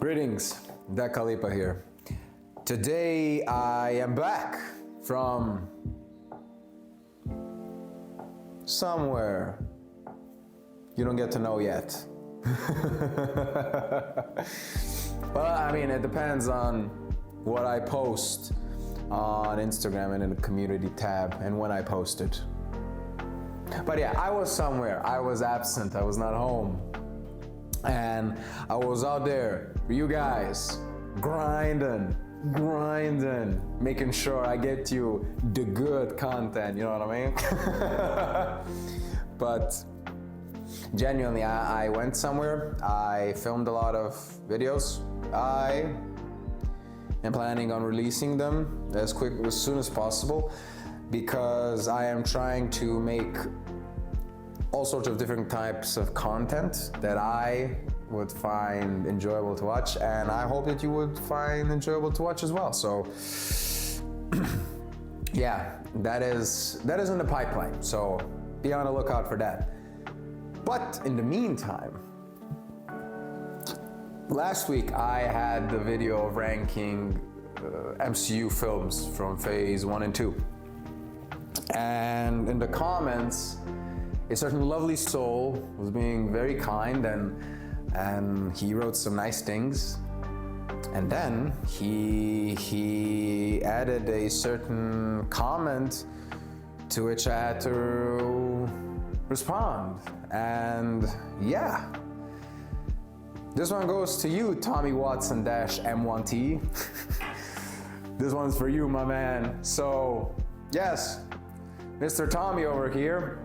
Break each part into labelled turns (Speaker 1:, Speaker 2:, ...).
Speaker 1: Greetings, Khalipa here. Today I am back from somewhere you don't get to know yet. Well, I mean, it depends on what I post on Instagram and in the community tab and when I post it. But yeah, I was somewhere. I was absent. I was not home. And I was out there for you guys, grinding, making sure I get you the good content, you know what I mean? But genuinely, I went somewhere. I filmed a lot of videos. I am planning on releasing them as soon as possible because I am trying to make all sorts of different types of content that I would find enjoyable to watch, and I hope that you would find enjoyable to watch as well. So yeah, that is in the pipeline, so be on the lookout for that. But in the meantime, last week I had the video of ranking MCU films from phase 1 and 2, and in the comments a certain lovely soul was being very kind and he wrote some nice things, and then he added a certain comment to which I had to respond. And yeah, this one goes to you, Tommy Watson-M1T. This one's for you, my man. So yes, Mr. Tommy over here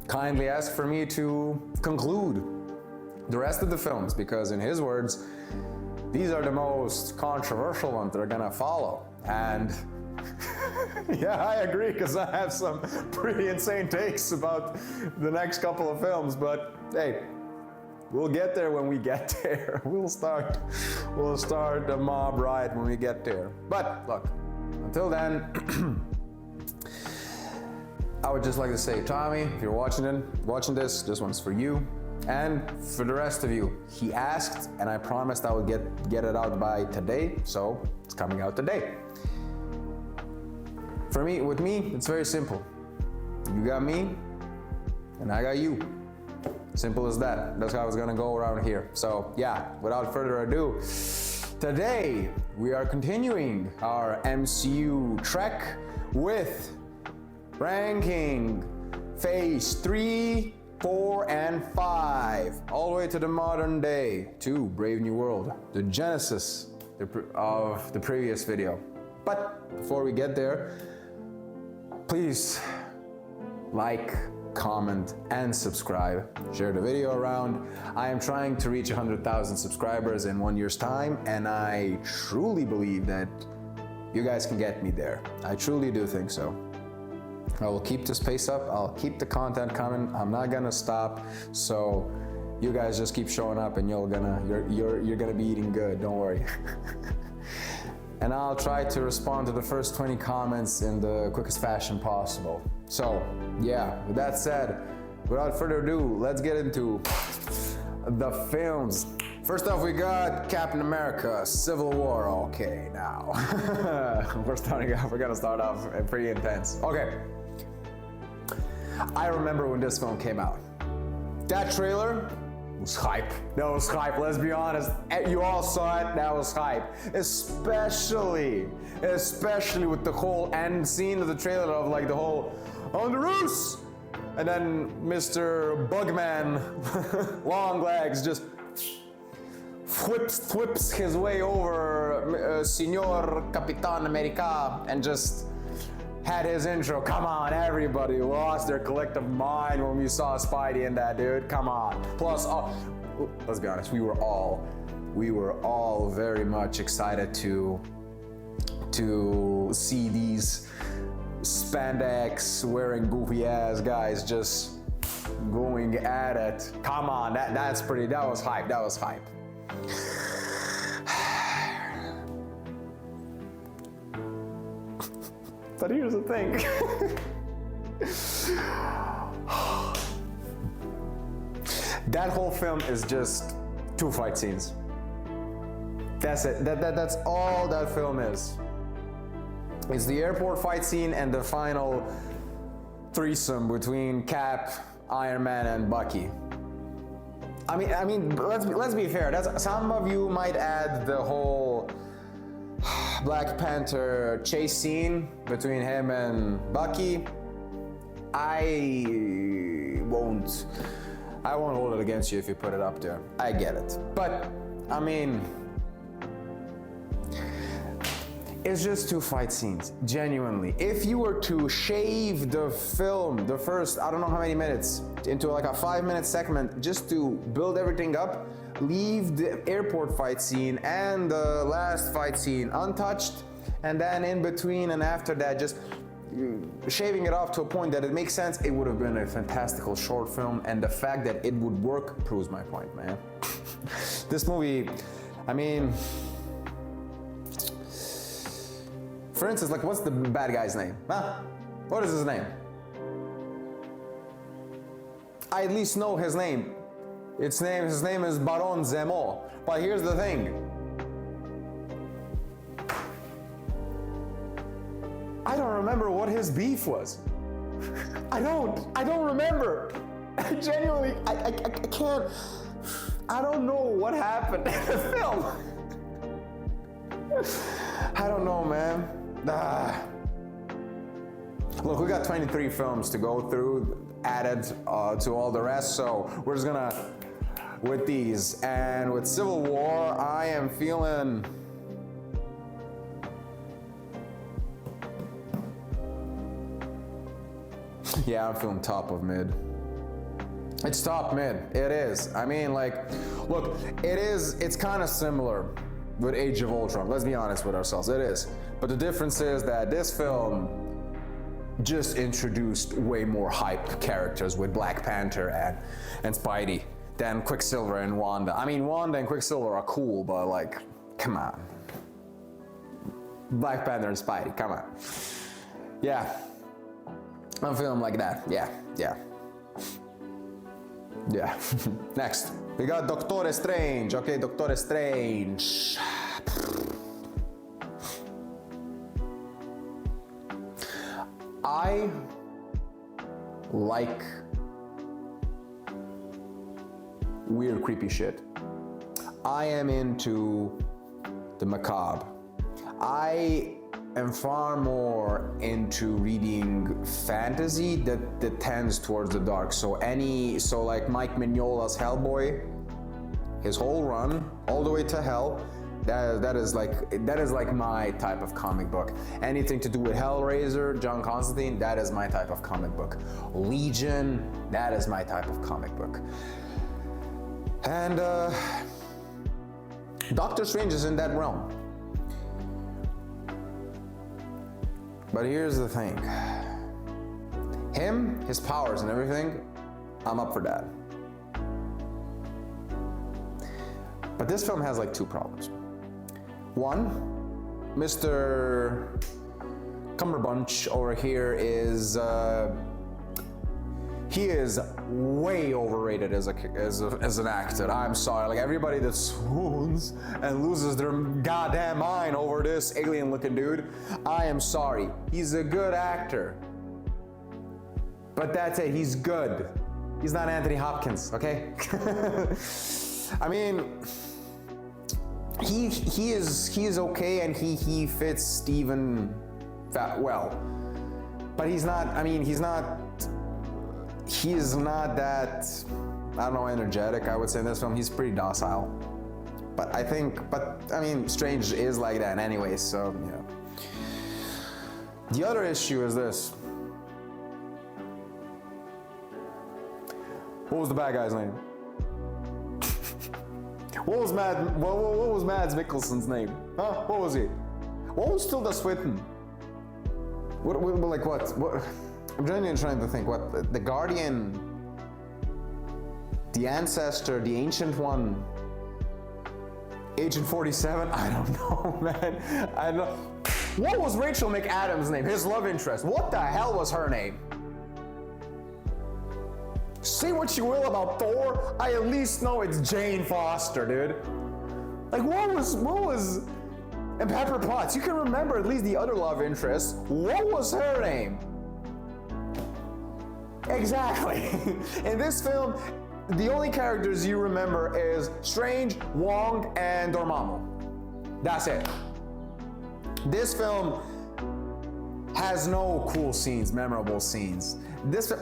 Speaker 1: kindly asked for me to conclude the rest of the films because, in his words, these are the most controversial ones that are gonna follow. And yeah, I agree, because I have some pretty insane takes about the next couple of films, but hey, we'll get there when we get there. We'll start the mob riot when we get there. But look, until then, I would just like to say, Tommy, if you're watching this one's for you. And for the rest of you, he asked, and I promised I would get it out by today, so it's coming out today. With me, it's very simple. You got me, and I got you. Simple as that. That's how it's gonna go around here. So yeah, without further ado, today we are continuing our MCU trek with ranking phase 3, 4, and 5, all the way to the modern day, to Brave New World, the genesis of the previous video. But before we get there, please like, comment, and subscribe. Share the video around. I am trying to reach 100,000 subscribers in 1 year's time, and I truly believe that you guys can get me there. I truly do think so. I will keep this pace up. I'll keep the content coming. I'm not gonna stop. So you guys just keep showing up, and you're gonna be eating good. Don't worry. And I'll try to respond to the first 20 comments in the quickest fashion possible. So yeah, with that said, without further ado, let's get into the films. First off, we got Captain America: Civil War. Okay, now we're gonna start off pretty intense. Okay, I remember when this film came out. That trailer was hype. That was hype, let's be honest. You all saw it, that was hype. Especially with the whole end scene of the trailer of like the whole on the roofs, and then Mr. Bugman, long legs, just whips his way over Senor Capitan America and just had his intro. Come on, everybody lost their collective mind when we saw Spidey in that, dude. Come on. Plus, let's be honest, we were all very much excited to see these spandex wearing goofy ass guys just going at it. Come on, that was hype. But here's the thing. That whole film is just 2 fight scenes. That's it. That's all that film is. It's the airport fight scene and the final threesome between Cap, Iron Man, and Bucky. I mean, let's be fair. Some of you might add the whole Black Panther chase scene between him and Bucky. I won't hold it against you if you put it up there. I get it. But I mean, it's just two fight scenes, genuinely. If you were to shave the film, the first, I don't know how many minutes, into like a 5-minute segment just to build everything up, leave the airport fight scene and the last fight scene untouched, and then in between and after that, just shaving it off to a point that it makes sense, it would have been a fantastical short film, and the fact that it would work proves my point, man. This movie, I mean, for instance, like, what's the bad guy's name? Huh? What is his name? I at least know his name. His name is Baron Zemo. But here's the thing. I don't remember what his beef was. I don't remember. I genuinely, I can't, I don't know what happened in the film. I don't know, man. Look, we got 23 films to go through, added to all the rest, so we're just gonna, with these, and with Civil War, I am feeling, yeah, I'm feeling top of mid. It's top mid, it is. I mean, like, look, it's kind of similar with Age of Ultron, let's be honest with ourselves, it is. But the difference is that this film just introduced way more hyped characters with Black Panther and Spidey than Quicksilver and Wanda. I mean, Wanda and Quicksilver are cool, but like, come on. Black Panther and Spidey, come on. Yeah, I'm feeling like that, yeah. Next, we got Doctor Strange. Okay, Doctor Strange. I like weird, creepy shit. I am into the macabre. I am far more into reading fantasy that tends towards the dark. So like Mike Mignola's Hellboy, his whole run all the way to hell, that is like my type of comic book. Anything to do with Hellraiser, John Constantine, that is my type of comic book. Legion, that is my type of comic book. And Doctor Strange is in that realm. But here's the thing. Him, his powers and everything, I'm up for that. But this film has like two problems. One, Mr. Cumberbunch over here is he is way overrated as an actor. I'm sorry, like everybody that swoons and loses their goddamn mind over this alien-looking dude, I am sorry. He's a good actor, but that's it. He's good. He's not Anthony Hopkins, okay? I mean, he is okay, and he fits Steven well, but he's not. I mean, he is not that, I don't know, energetic, I would say in this film. He's pretty docile. But I mean, Strange is like that anyway, so, yeah. The other issue is this. What was the bad guy's name? What was Mads Mikkelsen's name? Huh? What was he? What was Tilda Swinton? What? I'm genuinely trying to think. What? The Guardian, the Ancestor, the Ancient One, Agent 47? I don't know, man. I don't know. What was Rachel McAdams' name? His love interest. What the hell was her name? Say what you will about Thor, I at least know it's Jane Foster, dude. Like what was, and Pepper Potts, you can remember at least the other love interest. What was her name? Exactly. In this film, the only characters you remember is Strange, Wong, and Dormammu. That's it. This film has no cool scenes, memorable scenes. This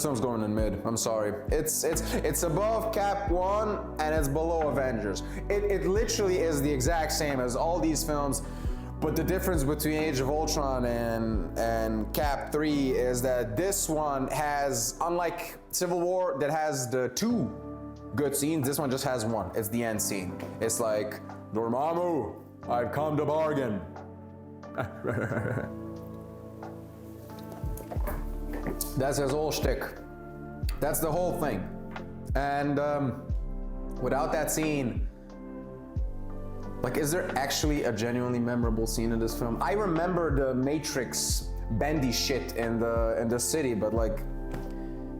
Speaker 1: film's going in mid. I'm sorry. It's above Cap 1 and it's below Avengers. It literally is the exact same as all these films, but the difference between Age of Ultron and Cap 3 is that this one has, unlike Civil War that has the 2 good scenes, this one just has one. It's the end scene. It's like, Dormammu, I've come to bargain. That's his whole shtick. That's the whole thing. And without that scene, like, is there actually a genuinely memorable scene in this film? I remember the Matrix bendy shit in the city, but like,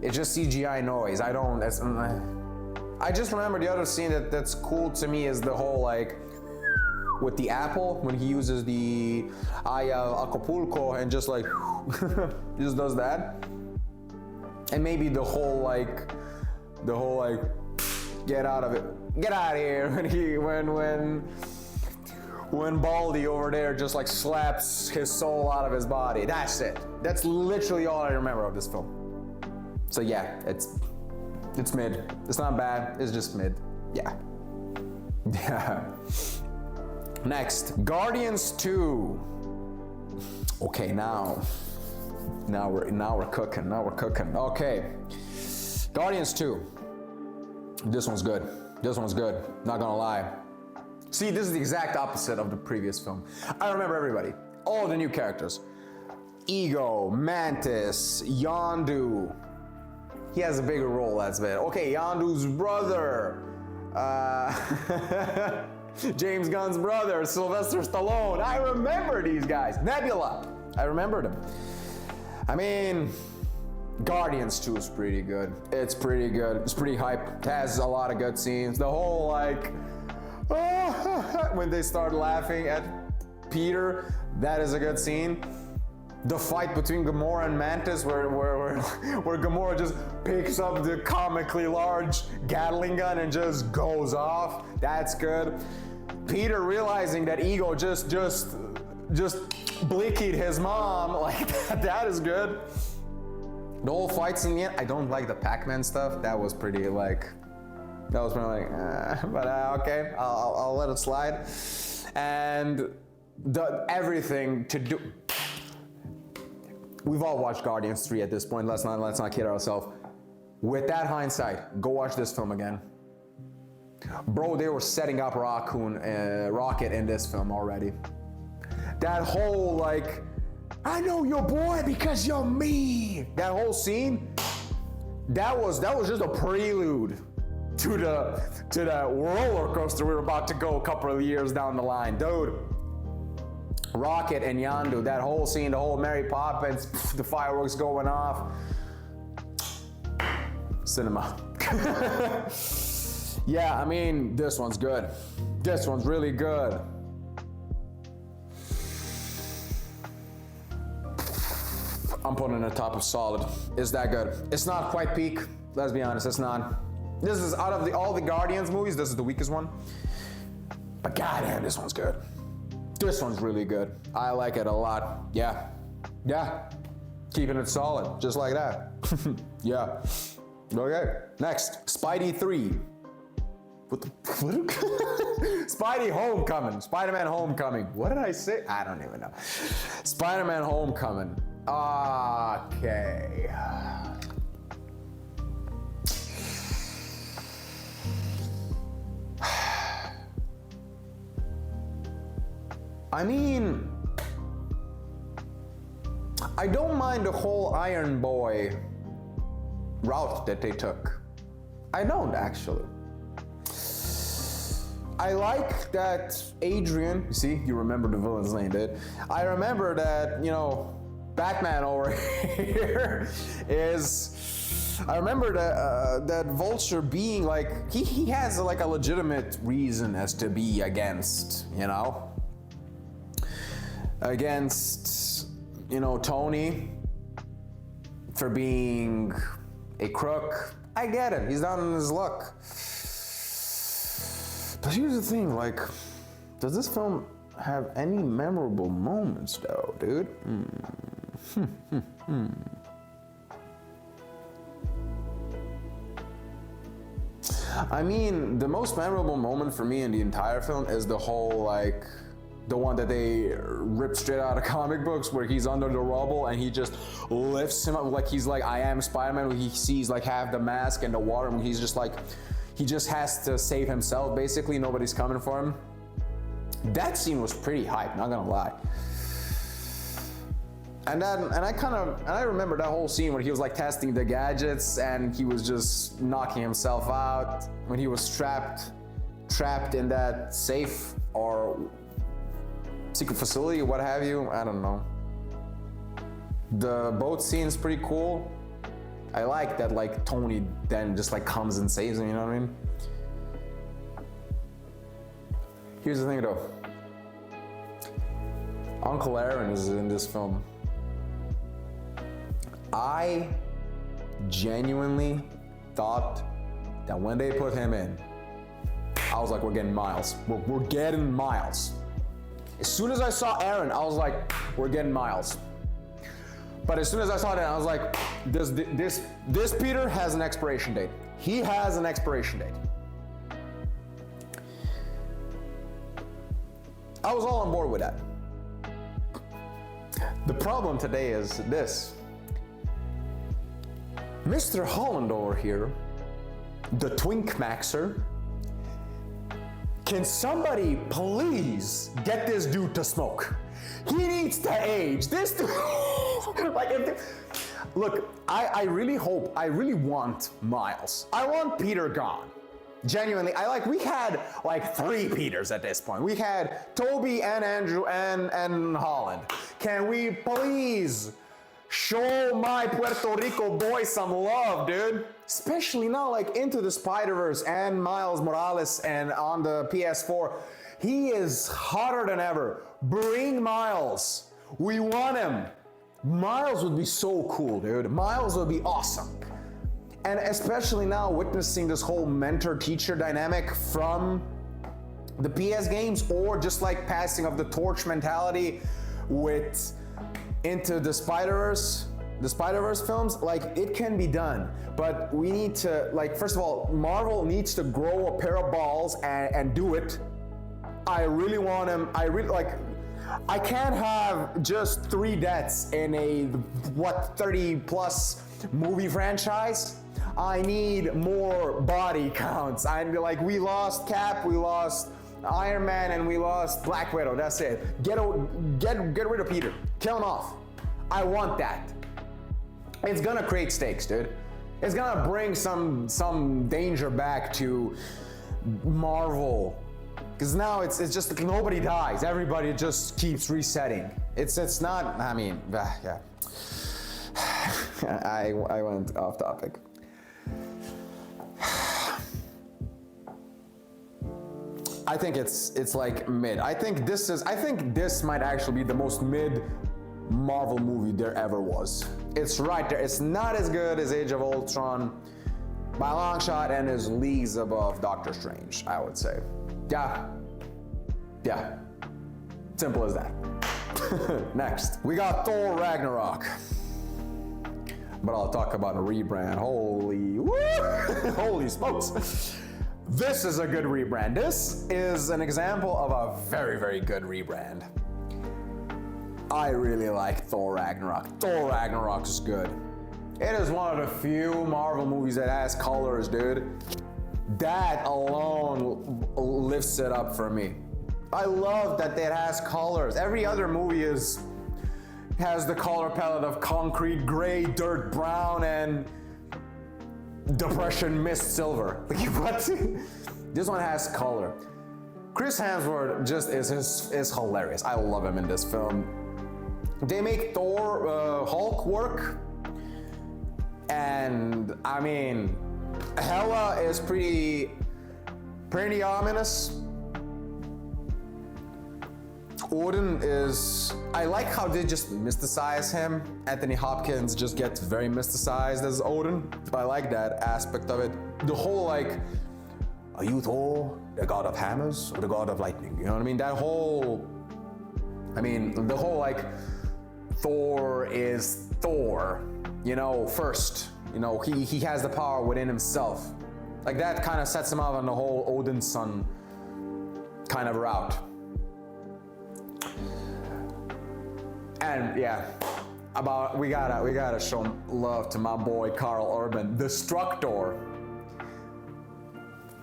Speaker 1: it's just CGI noise. I just remember the other scene that's cool to me is the whole like, with the apple, when he uses the Acapulco and just like, just does that. And maybe the whole like, get out of it, get out of here, when Baldy over there just like slaps his soul out of his body. That's it. That's literally all I remember of this film. So yeah, it's mid. It's not bad, it's just mid. Yeah. Yeah. Next, Guardians 2. Okay, now we're cooking. Okay. Guardians 2. This one's good. Not gonna lie. See, this is the exact opposite of the previous film. I remember everybody. All the new characters. Ego, Mantis, Yondu. He has a bigger role, that's it. Okay, Yondu's brother. James Gunn's brother, Sylvester Stallone. I remember these guys. Nebula. I remembered him. I mean, Guardians 2 is pretty good. It's pretty good. It's pretty hype. It has a lot of good scenes. The whole like, when they start laughing at Peter, that is a good scene. The fight between Gamora and Mantis, where Gamora just picks up the comically large Gatling gun and just goes off. That's good. Peter realizing that Ego just blickied his mom, like that is good. The whole fight scene, I don't like the Pac-Man stuff. That was pretty like, but okay, I'll let it slide. And everything to do. We've all watched Guardians 3 at this point. Let's not kid ourselves. With that hindsight, go watch this film again. Bro, they were setting up Rocket in this film already. That whole like, I know your boy because you're me. That whole scene, that was just a prelude to the roller coaster we were about to go a couple of years down the line, dude. Rocket and Yondu, that whole scene, the whole Mary Poppins, the fireworks going off. Cinema. Yeah, I mean, this one's good. This one's really good. I'm putting it top of solid. It's that good. It's not quite peak. Let's be honest, it's not. This is out of all the Guardians movies, this is the weakest one. But goddamn, this one's good. This one's really good. I like it a lot. Yeah. Keeping it solid, just like that. Yeah. Okay, next, Spidey 3. What? Spidey Homecoming. Spider-Man Homecoming. What did I say? I don't even know. Spider-Man Homecoming. Okay. I mean, I don't mind the whole Iron Boy route that they took. I don't actually. I like that Adrian, you see, you remember the villain's name, dude. I remember that, Batman over here is I remember that Vulture being like, he has like a legitimate reason as to be against, against, Tony for being a crook. I get it, he's down on his luck. But here's the thing, like, does this film have any memorable moments though, dude? I mean, the most memorable moment for me in the entire film is the whole, like, the one that they ripped straight out of comic books where he's under the rubble and he just lifts him up like he's like, I am Spider-Man, when he sees like half the mask and the water, and he's just like, he just has to save himself, basically, nobody's coming for him. That scene was pretty hype, not gonna lie. And I remember that whole scene where he was like testing the gadgets and he was just knocking himself out when he was trapped in that safe or secret facility, what have you, I don't know. The boat scene's pretty cool. I like that, like, Tony then just like comes and saves him, you know what I mean? Here's the thing though. Uncle Aaron is in this film. I genuinely thought that when they put him in, I was like, we're getting Miles. We're getting Miles. As soon as I saw Aaron, I was like, we're getting Miles. But as soon as I saw that, I was like, this Peter has an expiration date. He has an expiration date. I was all on board with that. The problem today is this. Mr. Holland over here, the Twink Maxer, can somebody please get this dude to smoke? He needs to age. This dude, look, I really want Miles. I want Peter gone. Genuinely, we had like 3 Peters at this point. We had Toby and Andrew and Holland. Can we please show my Puerto Rico boy some love, dude? Especially now, like, Into the Spider-Verse and Miles Morales and on the PS4. He is hotter than ever. Bring Miles. We want him. Miles would be so cool, dude. Miles would be awesome. And especially now, witnessing this whole mentor-teacher dynamic from the PS games, or just like passing of the torch mentality with Into the Spider-Verse films, like, it can be done. But we need to, like, first of all, Marvel needs to grow a pair of balls and do it. I really want him. I can't have just 3 deaths in a 30 plus movie franchise. I need more body counts. We lost Cap, we lost Iron Man, and we lost Black Widow. That's it. Get rid of Peter. Kill him off. I want that. It's gonna create stakes, dude. It's gonna bring some danger back to Marvel. Because now it's just like nobody dies. Everybody just keeps resetting. It's not, I mean, yeah. I went off topic. I think it's like mid. I think this might actually be the most mid Marvel movie there ever was. It's right there. It's not as good as Age of Ultron by a long shot, and is leagues above Doctor Strange, I would say. Yeah. Simple as that. Next, we got Thor Ragnarok. But I'll talk about a rebrand. Holy smokes. This is a good rebrand. This is an example of a very, very good rebrand. I really like Thor Ragnarok. Thor Ragnarok is good. It is one of the few Marvel movies that has colors, dude. That alone lifts it up for me. I love that it has colors. Every other movie has the color palette of concrete gray, dirt brown, and depression mist silver. Like, what? This one has color. Chris Hemsworth just is hilarious. I love him in this film. They make Thor Hulk work. And I mean, Hela is pretty ominous. Odin is, I like how they just mysticize him. Anthony Hopkins just gets very mysticized as Odin. I like that aspect of it. The whole like, are you Thor, the god of hammers, or the god of lightning? You know what I mean? That whole, I mean, the whole like, Thor is Thor, you know, first. You know, he has the power within himself. Like that kind of sets him out on the whole Odin's son kind of route. And yeah, we gotta show love to my boy Carl Urban, Destructor.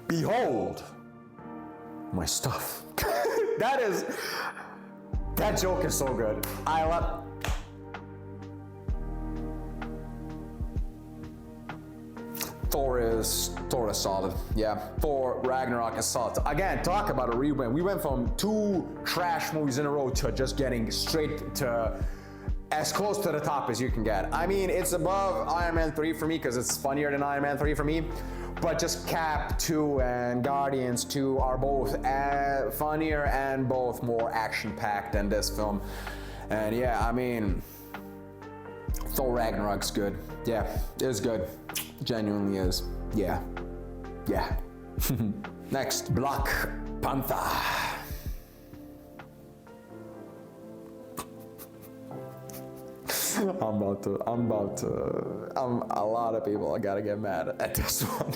Speaker 1: Behold my stuff. That joke is so good. I love. Thor is solid. Yeah, Thor Ragnarok is solid. Again, talk about a rewind. We went from 2 trash movies in a row to just getting straight to as close to the top as you can get. I mean, it's above Iron Man 3 for me because it's funnier than Iron Man 3 for me. But just Cap 2 and Guardians 2 are both funnier and both more action-packed than this film. And yeah, I mean, Thor Ragnarok's good. Yeah, it's good. Genuinely is. Yeah. Yeah. Next, Black Panther. A lot of people, I gotta get mad at this one.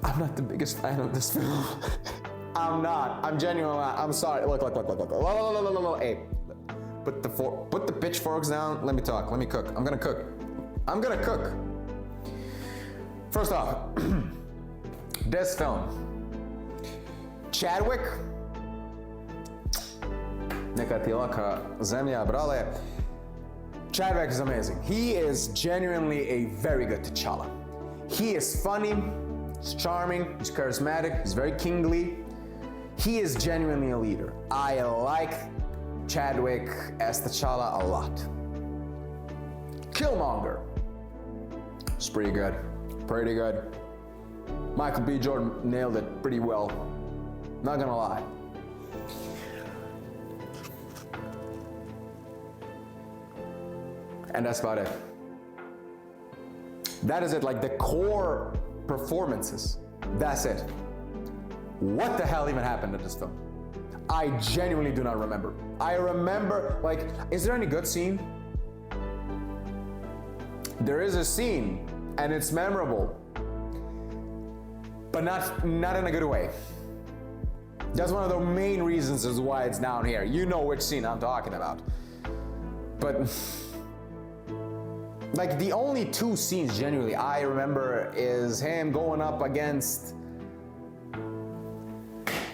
Speaker 1: I'm not the biggest fan of this film. I'm not. I'm genuinely not. I'm sorry. Look. Hey, put the pitchforks down. Let me talk. Let me cook. I'm gonna cook. First off, this film, Chadwick, neka ti laka zemlja, brale. Chadwick is amazing. He is genuinely a very good T'Challa. He is funny, he's charming, he's charismatic, he's very kingly. He is genuinely a leader. I like Chadwick as T'Challa a lot. Killmonger, it's pretty good. Pretty good. Michael B. Jordan nailed it pretty well. Not gonna lie. And that's about it. That is it, like the core performances. That's it. What the hell even happened in this film? I genuinely do not remember. I remember, like, is there any good scene? There is a scene, and it's memorable, but not in a good way. That's one of the main reasons is why it's down here. You know which scene I'm talking about. But like the only 2 scenes genuinely I remember is him going up against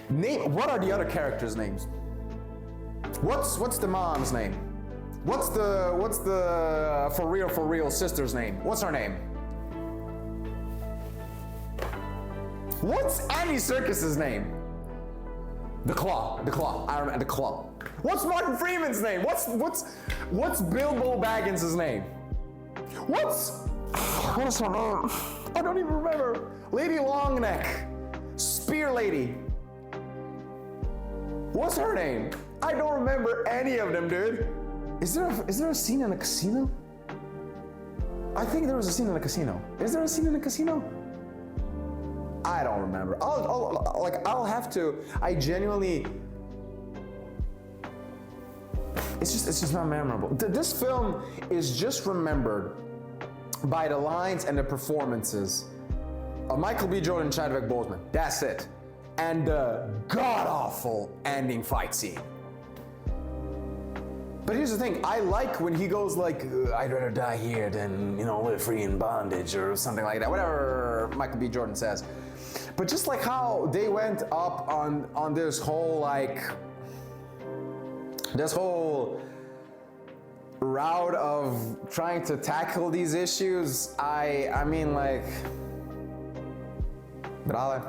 Speaker 1: what are the other characters' names? What's the mom's name? What's the for real sister's name? What's her name? What's Andy Serkis's name? The Claw. I remember the Claw. What's Martin Freeman's name? What's Bilbo Baggins' name? What's her name? I don't even remember. Lady Longneck. Spear Lady. What's her name? I don't remember any of them, dude. Is there a scene in a casino? I think there was a scene in a casino. Is there a scene in a casino? I don't remember. I'll have to. I genuinely. It's just not memorable. This film is just remembered by the lines and the performances of Michael B. Jordan and Chadwick Boseman. That's it. And the god-awful ending fight scene. But here's the thing, I like when he goes like, I'd rather die here than, live free in bondage or something like that, whatever Michael B. Jordan says. But just like how they went up on this whole route of trying to tackle these issues, I mean like, brale.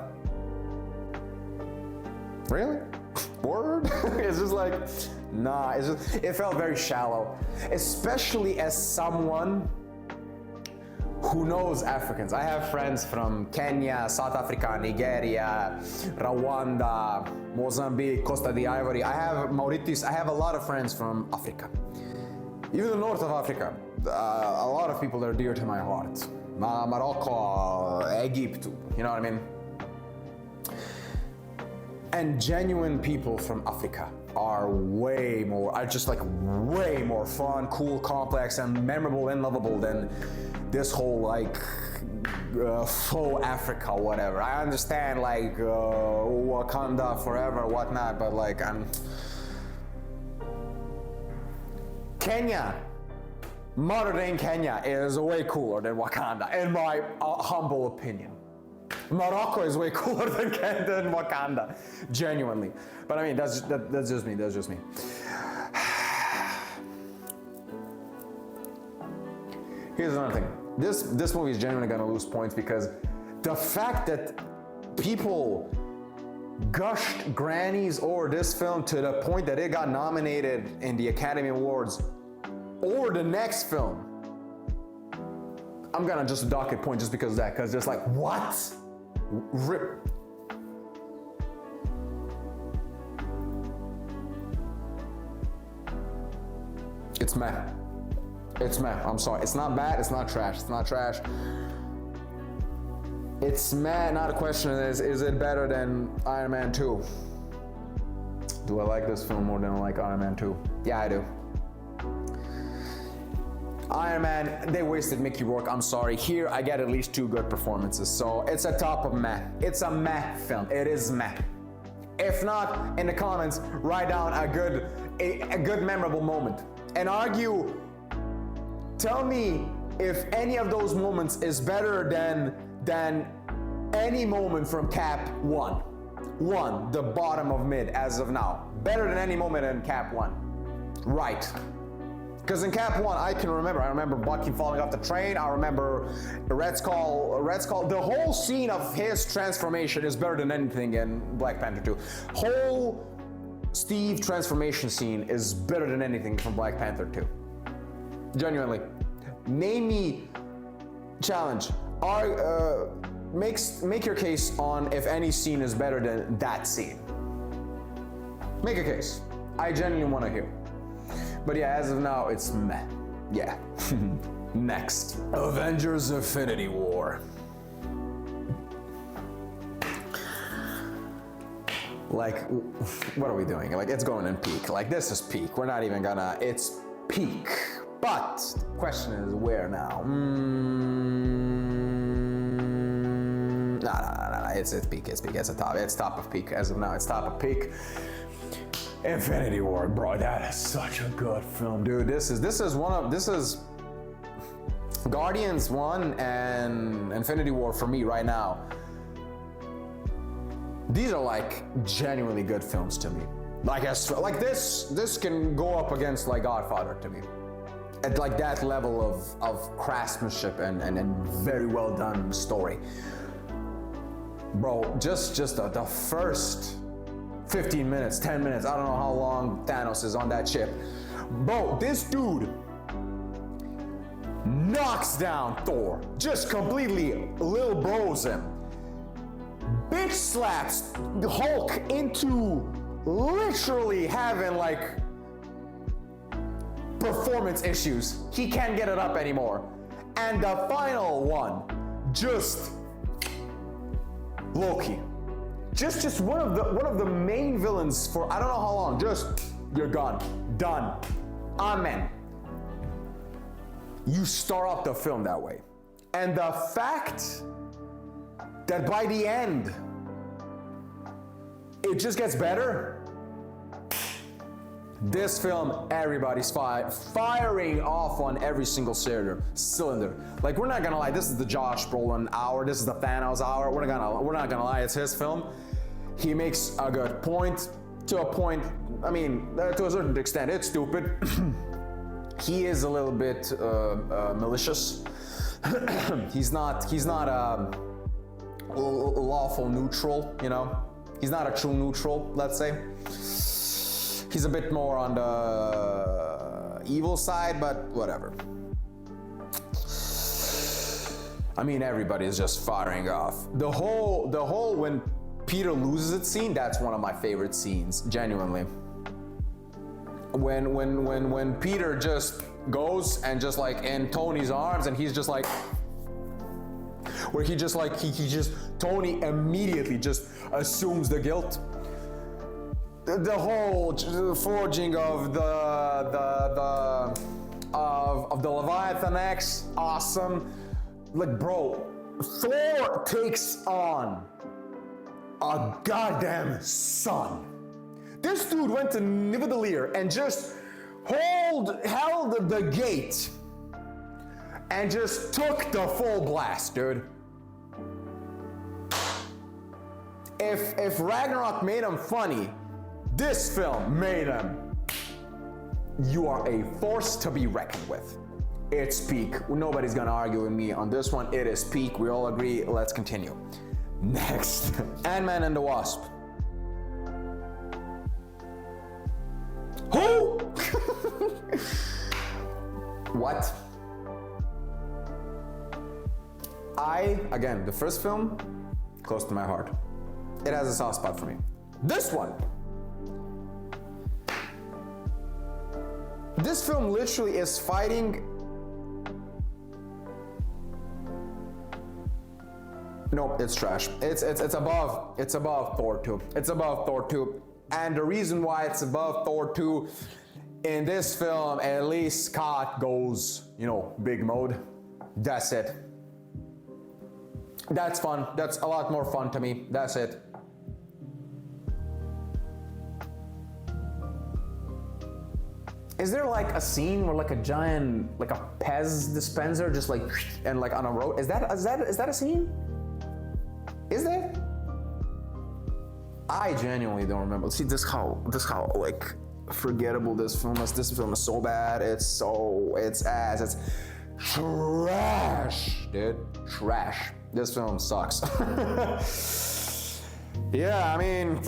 Speaker 1: Really? word? It's just like, nah, it felt very shallow. Especially as someone who knows Africans. I have friends from Kenya, South Africa, Nigeria, Rwanda, Mozambique, Costa d'Ivoire. I have Mauritius. I have a lot of friends from Africa. Even the north of Africa. A lot of people that are dear to my heart. Morocco, Egypt, you know what I mean? And genuine people from Africa are just like way more fun, cool, complex, and memorable and lovable than this whole like faux Africa, whatever. I understand like Wakanda forever, whatnot, but like Kenya, modern Kenya is way cooler than Wakanda, in my humble opinion. Morocco is way cooler than Wakanda, genuinely. But I mean, that's just me. That's just me. Here's another thing. This movie is genuinely gonna lose points because the fact that people gushed grannies over this film to the point that it got nominated in the Academy Awards or the next film, I'm gonna just dock it point just because of that, because it's like, what? Rip. It's meh. It's meh. I'm sorry. It's not bad. It's not trash. It's not trash. It's meh. Now the question is it better than Iron Man 2? Do I like this film more than I like Iron Man 2? Yeah, I do. Iron Man, they wasted Mickey Rourke, I'm sorry. Here, I get at least 2 good performances, so it's a top of meh. It's a meh film, it is meh. If not, in the comments, write down a good memorable moment. And tell me if any of those moments is better than any moment from Cap 1, the bottom of mid as of now. Better than any moment in Cap 1, right. Because in Cap 1, I remember Bucky falling off the train, I remember Red Skull, the whole scene of his transformation is better than anything in Black Panther 2. Whole Steve transformation scene is better than anything from Black Panther 2. Genuinely. Name me, challenge, make your case on if any scene is better than that scene. Make a case. I genuinely want to hear. But yeah, as of now, it's meh. Yeah. Next. Avengers Infinity War. Like, what are we doing? Like, it's going in peak. Like, this is peak. We're not even gonna, it's peak. But, the question is, where now? Nah. It's peak. It's top of peak. As of now, it's top of peak. Infinity War, bro, that is such a good film, dude. This is Guardians 1 and Infinity War for me right now. These are like genuinely good films to me. Like this can go up against like Godfather to me. At like that level of craftsmanship and very well done story. Bro, just the first 15 minutes, 10 minutes, I don't know how long Thanos is on that ship. Bro, this dude knocks down Thor. Just completely Lil Bros him. Bitch slaps Hulk into literally having like performance issues. He can't get it up anymore. And the final one, just Loki. Just one of the main villains for I don't know how long. Just you're gone, done, amen. You start off the film that way, and the fact that by the end it just gets better. This film, everybody's firing off on every single cylinder. Like, we're not gonna lie, this is the Josh Brolin hour, this is the Thanos hour. We're not gonna lie, it's his film. He makes a good point. To a point, I mean, to a certain extent, it's stupid. He is a little bit malicious. he's not lawful neutral, you know. He's not a true neutral, let's say. He's a bit more on the evil side, but whatever. I mean, everybody is just firing off. The whole when Peter loses it scene, that's one of my favorite scenes, genuinely. When Peter just goes and just like in Tony's arms, and he's just like, where he just like he just Tony immediately just assumes the guilt. The whole forging of the Leviathan X, awesome. Like, bro, Thor takes on a goddamn sun. This dude went to Nidavellir and just held the gate and just took the full blast, dude. If Ragnarok made him funny, this film made him. You are a force to be reckoned with. It's peak. Nobody's gonna argue with me on this one. It is peak. We all agree. Let's continue. Next, Ant-Man and the Wasp. Who? What? Again, the first film, close to my heart. It has a soft spot for me. This one. This film literally is fighting. No, it's trash. It's above Thor 2. It's above Thor 2. And the reason why it's above Thor 2, in this film, at least Scott goes, big mode. That's it. That's fun. That's a lot more fun to me. That's it. Is there like a scene where like a giant, like a Pez dispenser just like, and like on a road? Is that a scene? Is there? I genuinely don't remember. See, this how like forgettable this film is. This film is so bad. It's ass. It's trash, dude. Trash. This film sucks. Yeah, I mean,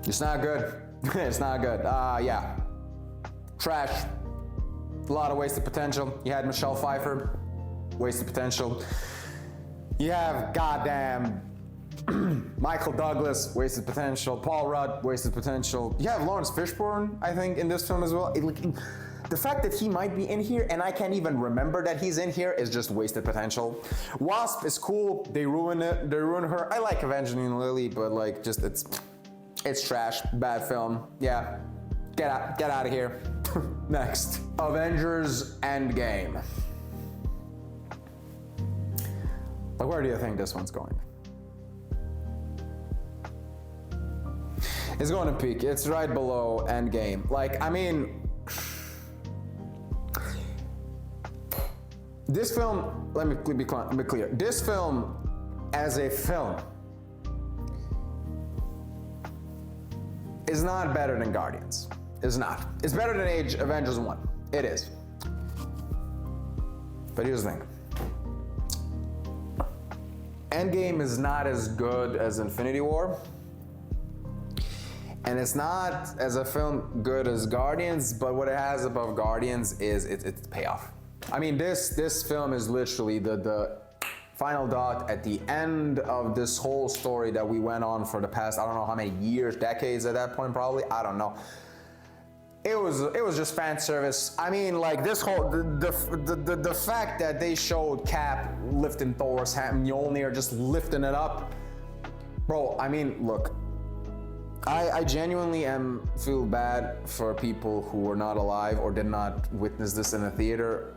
Speaker 1: it's not good. It's not good. Yeah. Trash. A lot of wasted potential. You had Michelle Pfeiffer. Wasted potential. You have goddamn Michael Douglas, wasted potential. Paul Rudd, wasted potential. You have Lawrence Fishburne, I think, in this film as well. The fact that he might be in here and I can't even remember that he's in here is just wasted potential. Wasp is cool. They ruin it. They ruin her. I like Evangeline Lilly, but like, just it's trash. Bad film. Yeah. Get out of here. Next, Avengers Endgame. Like, where do you think this one's going? It's going to peak. It's right below Endgame. Like, I mean, this film, let me be clear. This film, as a film, is not better than Guardians. It's not. It's better than Avengers 1. It is. But here's the thing. Endgame is not as good as Infinity War. And it's not, as a film, good as Guardians, but what it has above Guardians is its payoff. I mean, this film is literally the final dot at the end of this whole story that we went on for the past, I don't know how many years, decades at that point, probably, I don't know. It was just fan service. I mean, like, this whole, the fact that they showed Cap lifting Thor's hand, Mjolnir just lifting it up. Bro, I mean, look, I genuinely feel bad for people who were not alive or did not witness this in a theater.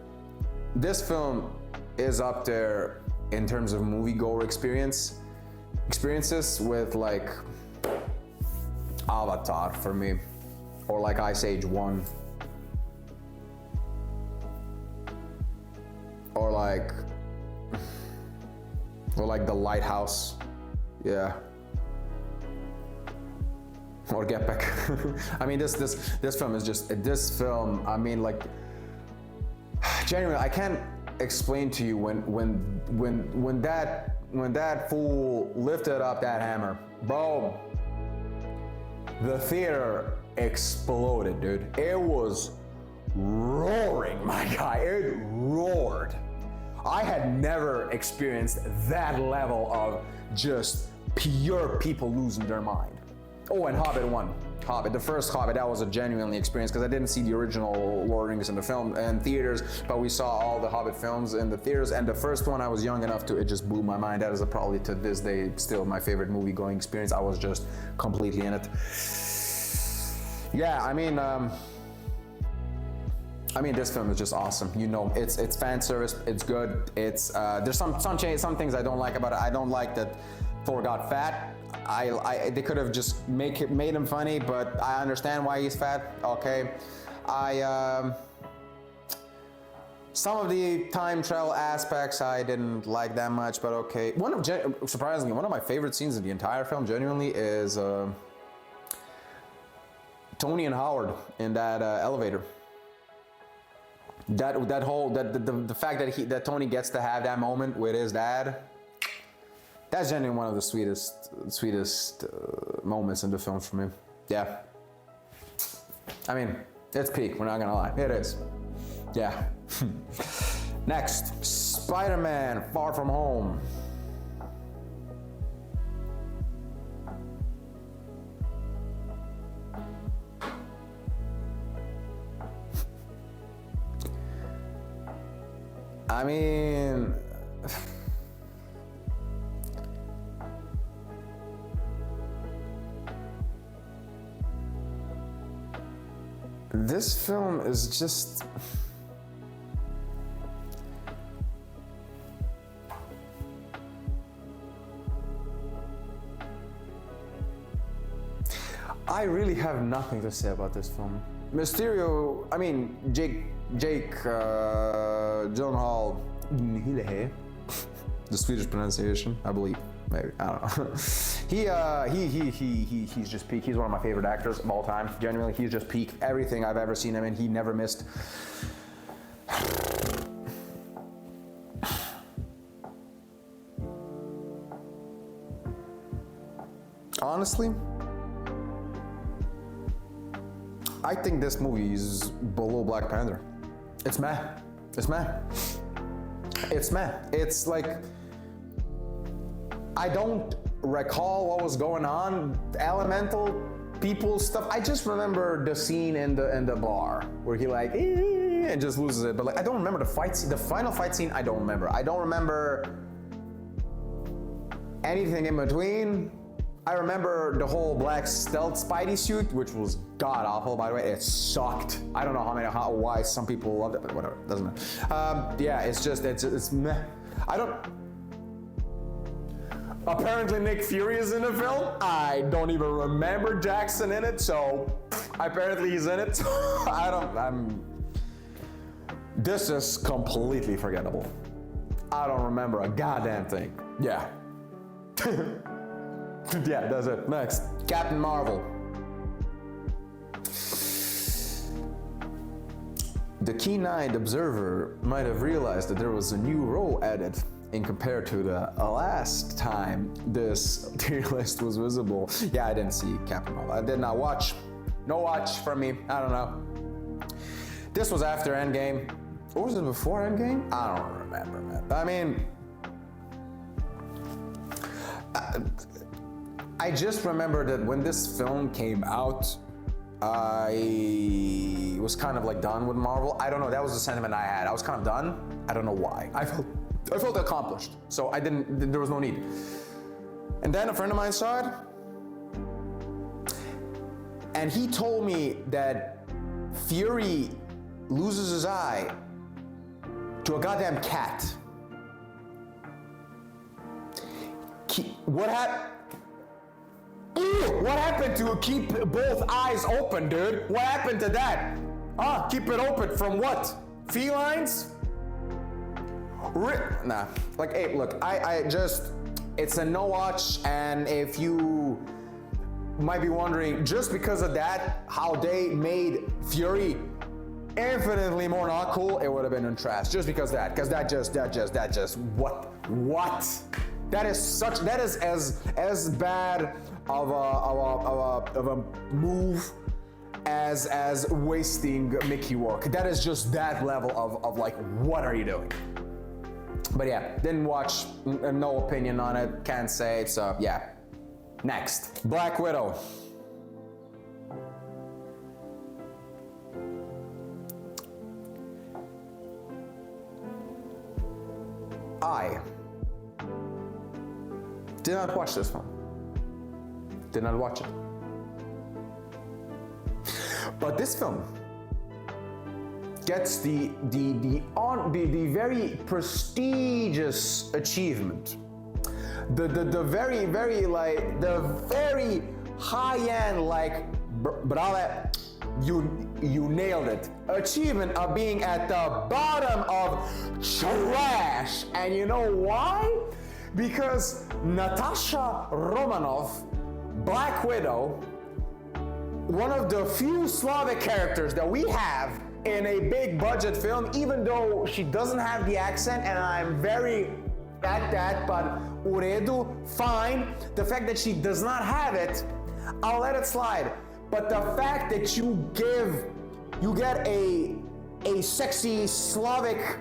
Speaker 1: This film is up there in terms of moviegoer experiences with like Avatar for me, or like Ice Age 1, or like The Lighthouse, yeah. Or Get Back. I mean, this film is just, I mean, like, genuinely, I can't explain to you when that when that fool lifted up that hammer, bro, the theater exploded, dude. It was roaring, my guy. It roared. I had never experienced that level of just pure people losing their mind. Oh, and Hobbit 1. Hobbit, the first Hobbit, that was a genuinely experience because I didn't see the original Lord of the Rings in the film in theaters, but we saw all the Hobbit films in the theaters, and the first one I was young enough to, it just blew my mind. That is probably to this day still my favorite movie going experience. I was just completely in it. Yeah, I mean, this film is just awesome. You know, it's fan service. It's good. It's there's some things I don't like about it. I don't like that Thor got fat. They could have just made him funny, but I understand why he's fat. Okay, some of the time travel aspects I didn't like that much, but okay. Surprisingly, one of my favorite scenes in the entire film, genuinely, is Tony and Howard in that elevator. The fact that Tony gets to have that moment with his dad, that's genuinely one of the sweetest moments in the film for me. Yeah. I mean, it's peak, we're not gonna lie. It is. Yeah. Next, Spider-Man Far From Home. I mean, this film is just, I really have nothing to say about this film. Mysterio, I mean, Jake Gyllenhaal, the Swedish pronunciation, I believe, maybe, I don't know. He's just peak. He's one of my favorite actors of all time. Genuinely, he's just peak. Everything I've ever seen him in, he never missed. Honestly, I think this movie is below Black Panther. It's meh. It's meh. It's meh. It's like, I don't recall what was going on, elemental people stuff. I just remember the scene in the bar where he like and just loses it. But like, I don't remember the fight scene. The final fight scene, I don't remember. I don't remember anything in between. I remember the whole black stealth Spidey suit, which was god awful, by the way. It sucked. I don't know why some people loved it, but whatever, doesn't matter. Yeah, it's meh. I don't. Apparently Nick Fury is in the film. I don't even remember Jackson in it, so apparently he's in it. This is completely forgettable. I don't remember a goddamn thing. Yeah. Yeah, that's it. Next, Captain Marvel. The keen-eyed observer might have realized that there was a new row added in compared to the last time this tier list was visible. Yeah, I didn't see Captain Marvel. I did not watch. No watch from me. I don't know. This was after Endgame. Or was it before Endgame? I don't remember, man. I mean, I just remember that when this film came out, I was kind of like done with Marvel. I don't know, that was the sentiment I had. I was kind of done. I don't know why. I felt accomplished, so there was no need. And then a friend of mine saw it, and he told me that Fury loses his eye to a goddamn cat. What happened to keep both eyes open, dude? What happened to that? Keep it open from what? Felines? Nah. Like, hey, look, it's a no watch, and if you might be wondering, just because of that, how they made Fury infinitely more not cool, it would have been in trash. Just because that, because that just, what? That is as bad of a move as wasting Mickey Rourke. That is just that level of like, what are you doing? But yeah, didn't watch, no opinion on it, can't say, so yeah. Next, Black Widow. I did not watch this film. Did not watch it. But this film gets the very prestigious achievement, the very high-end, like, brale, you nailed it, achievement of being at the bottom of trash. And you know why? Because Natasha Romanoff, Black Widow, one of the few Slavic characters that we have in a big budget film, even though she doesn't have the accent, and I'm very at that, but uredu, fine. The fact that she does not have it, I'll let it slide. But the fact that you get a sexy Slavic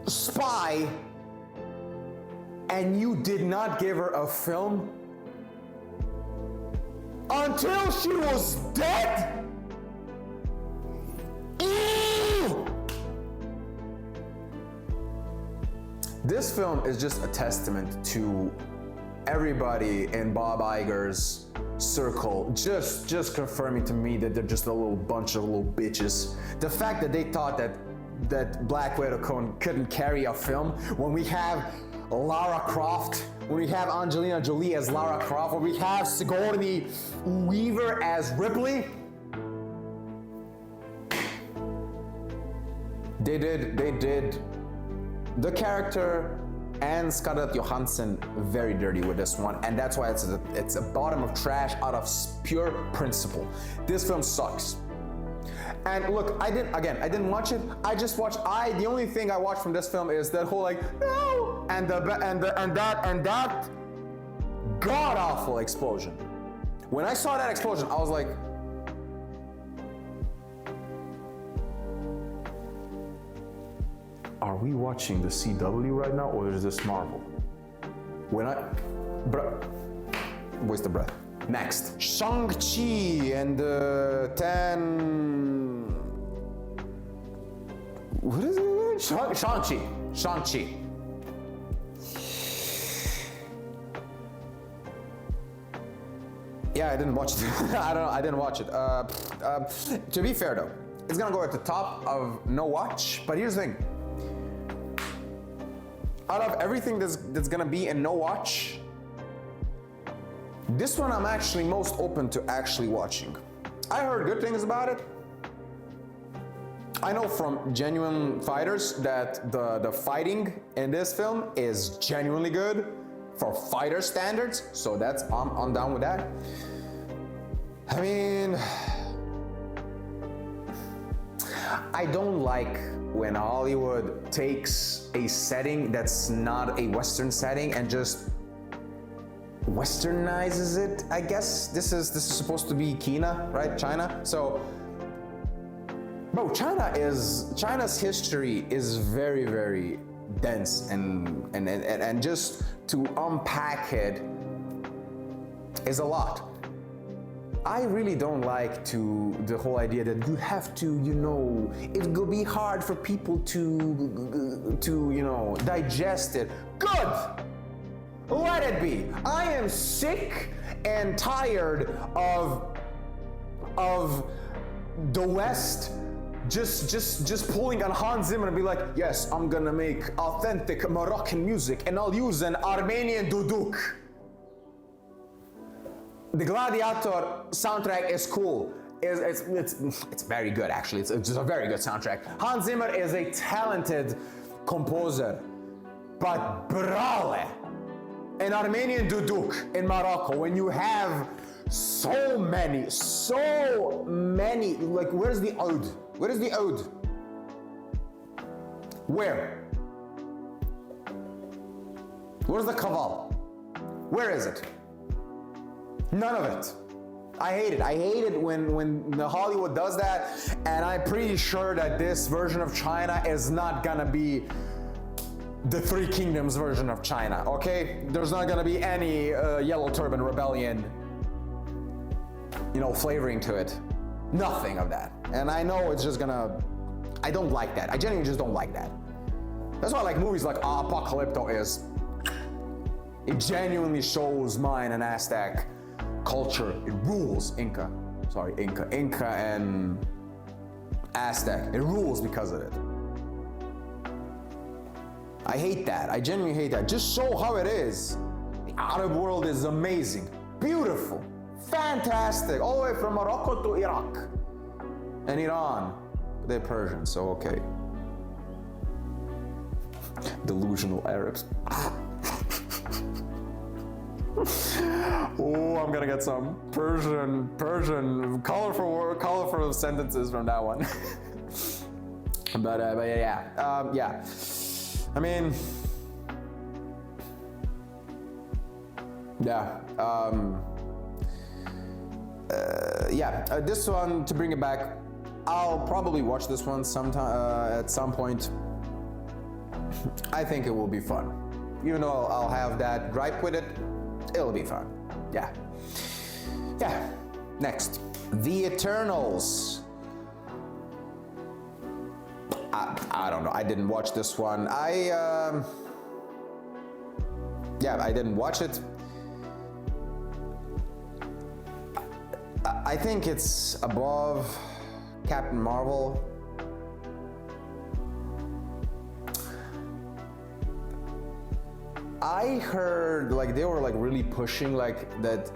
Speaker 1: spy and you did not give her a film until she was dead? Ew! This film is just a testament to everybody in Bob Iger's circle, just confirming to me that they're just a little bunch of little bitches. The fact that they thought that Black Widow couldn't carry a film when we have Lara Croft, when we have Angelina Jolie as Lara Croft, when we have Sigourney Weaver as Ripley. They did the character and Scarlett Johansson very dirty with this one, and that's why it's a bottom of trash out of pure principle. This film sucks. And look, I didn't watch it. I just watched. The only thing I watched from this film is that whole like no, and that god awful explosion. When I saw that explosion, I was like, are we watching the CW right now, or is this Marvel? Waste of breath. Next, Shang-Chi and the 10... What is it? Shang-Chi. Yeah, I didn't watch it. I didn't watch it. To be fair though, it's gonna go at the top of no watch, but here's the thing. Out of everything that's gonna be in no watch, this one I'm actually most open to actually watching. I heard good things about it. I know from genuine fighters that the fighting in this film is genuinely good for fighter standards, so I'm down with that. I mean, I don't like when Hollywood takes a setting that's not a Western setting and just westernizes it, I guess. This is supposed to be China, right? China. So, bro, China's history is very, very dense and just to unpack it is a lot. I really don't like the whole idea that you have to, it will be hard for people to digest it. Good! Let it be. I am sick and tired of the West just pulling on Hans Zimmer and be like, yes, I'm gonna make authentic Moroccan music and I'll use an Armenian duduk. The Gladiator soundtrack is cool. It's very good, actually. It's just a very good soundtrack. Hans Zimmer is a talented composer, but brale, an Armenian duduk in Morocco, when you have so many, like, where's the oud? Where is the oud? Where? Where's the Kaval? Where is it? None of it. I hate it. I hate it when the Hollywood does that, and I'm pretty sure that this version of China is not gonna be the Three Kingdoms version of China, okay? There's not gonna be any Yellow Turban Rebellion, flavoring to it. Nothing of that. And I know it's just gonna, I don't like that. I genuinely just don't like that. That's why I like movies like Apocalypto is. It genuinely shows Mayan and Aztec culture. It rules. Inca and Aztec. It rules because of it. I hate that. I genuinely hate that. Just show how it is. The Arab world is amazing, beautiful, fantastic, all the way from Morocco to Iraq and Iran. They're Persian, so okay. Delusional Arabs. Oh, I'm gonna get some Persian, colorful sentences from that one. but yeah. I mean, this one, to bring it back, I'll probably watch this one sometime at some point. I think it will be fun. Even though I'll have that gripe with it, it'll be fun. Yeah. Next, The Eternals. I don't know. I didn't watch this one. I didn't watch it. I think it's above Captain Marvel. I heard they were really pushing that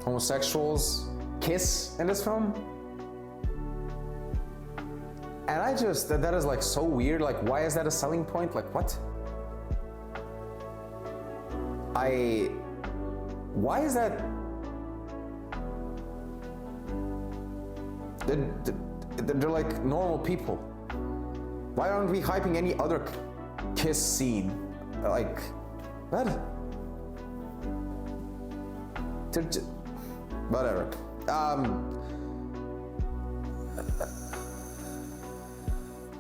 Speaker 1: homosexuals kiss in this film. And I just, that is so weird. Why is that a selling point? What? Why is that? They're like normal people. Why aren't we hyping any other kiss scene? What? Whatever.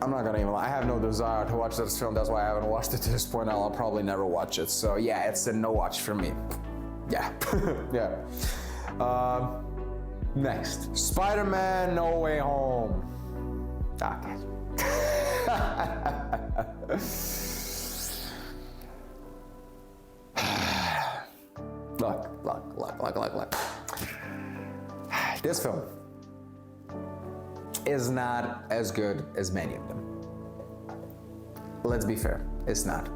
Speaker 1: I'm not gonna even lie, I have no desire to watch this film. That's why I haven't watched it to this point. I'll probably never watch it. So yeah, it's a no watch for me. Yeah. Next, Spider-Man No Way Home. Okay. Look. This film is not as good as many of them. Let's be fair, it's not.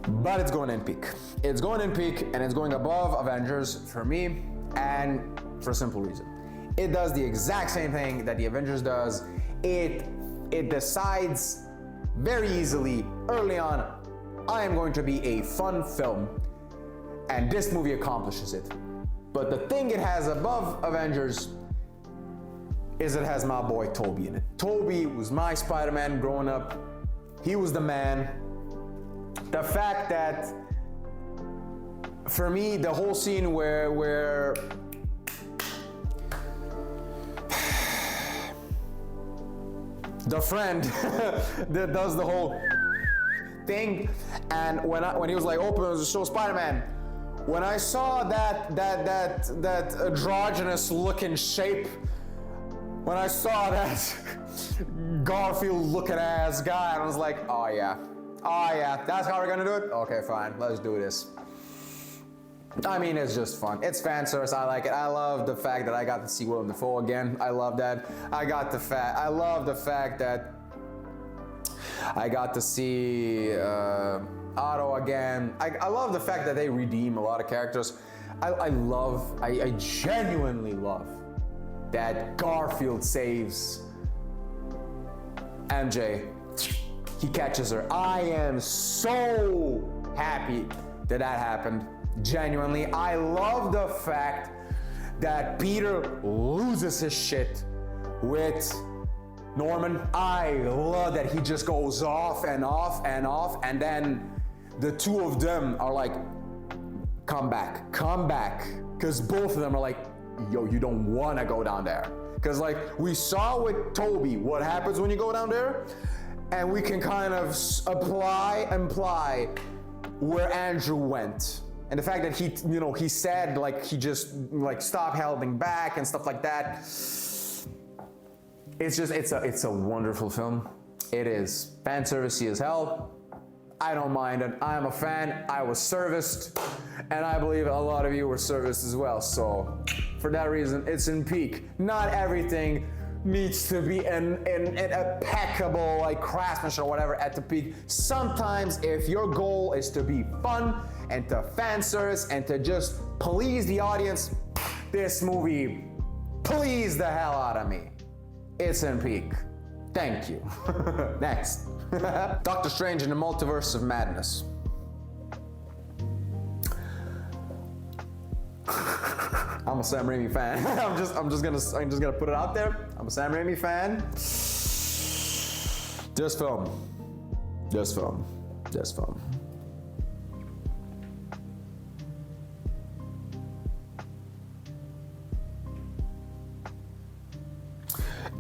Speaker 1: But it's going in peak. It's going in peak, and it's going above Avengers for me, and for a simple reason. It does the exact same thing that the Avengers does. It decides very easily, early on, I am going to be a fun film, and this movie accomplishes it. But the thing it has above Avengers is it has my boy Toby in it. Toby was my Spider-Man growing up. He was the man. The fact that, for me, the whole scene where the friend that does the whole thing, and when he was like, open the show Spider-Man, when I saw that androgynous looking shape, when I saw that Garfield looking ass guy, I was like, oh yeah, that's how we're gonna do it? Okay, fine, let's do this. I mean, it's just fun. It's fan service. I like it. I love the fact that I got to see Willem Dafoe again. I love that. I love the fact that I got to see Otto again. I love the fact that they redeem a lot of characters. I genuinely love that Garfield saves MJ. He catches her. I am so happy that happened. Genuinely, I love the fact that Peter loses his shit with Norman, I love that he just goes off and off and off, and then the two of them are like, come back, because both of them are like, yo, you don't want to go down there. Because like we saw with Toby what happens when you go down there, and we can kind of imply where Andrew went. And the fact that he said like he just like stopped holding back and stuff like that. It's a wonderful film. It is fan servicey as hell. I don't mind it. I am a fan. I was serviced, and I believe a lot of you were serviced as well. So for that reason, it's in peak. Not everything needs to be an impeccable like craftsmanship or whatever at the peak. Sometimes if your goal is to be fun and to fan service and to just please the audience, this movie pleased the hell out of me. It's in peak. Thank you. Next. Doctor Strange in the Multiverse of Madness. I'm a Sam Raimi fan. I'm just gonna put it out there. I'm a Sam Raimi fan. This film.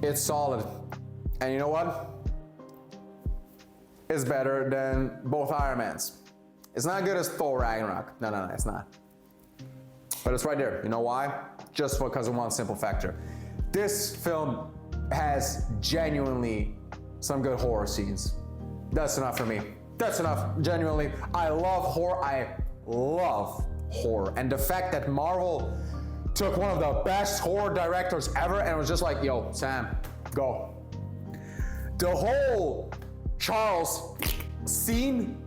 Speaker 1: It's solid. And you know what? It's better than both Iron Mans. It's not good as Thor Ragnarok. No, it's not. But it's right there. You know why? Just because of one simple factor. This film has genuinely some good horror scenes. That's enough for me. That's enough. Genuinely, I love horror. And the fact that Marvel took one of the best horror directors ever and was just like, yo, Sam, go. The whole Charles scene,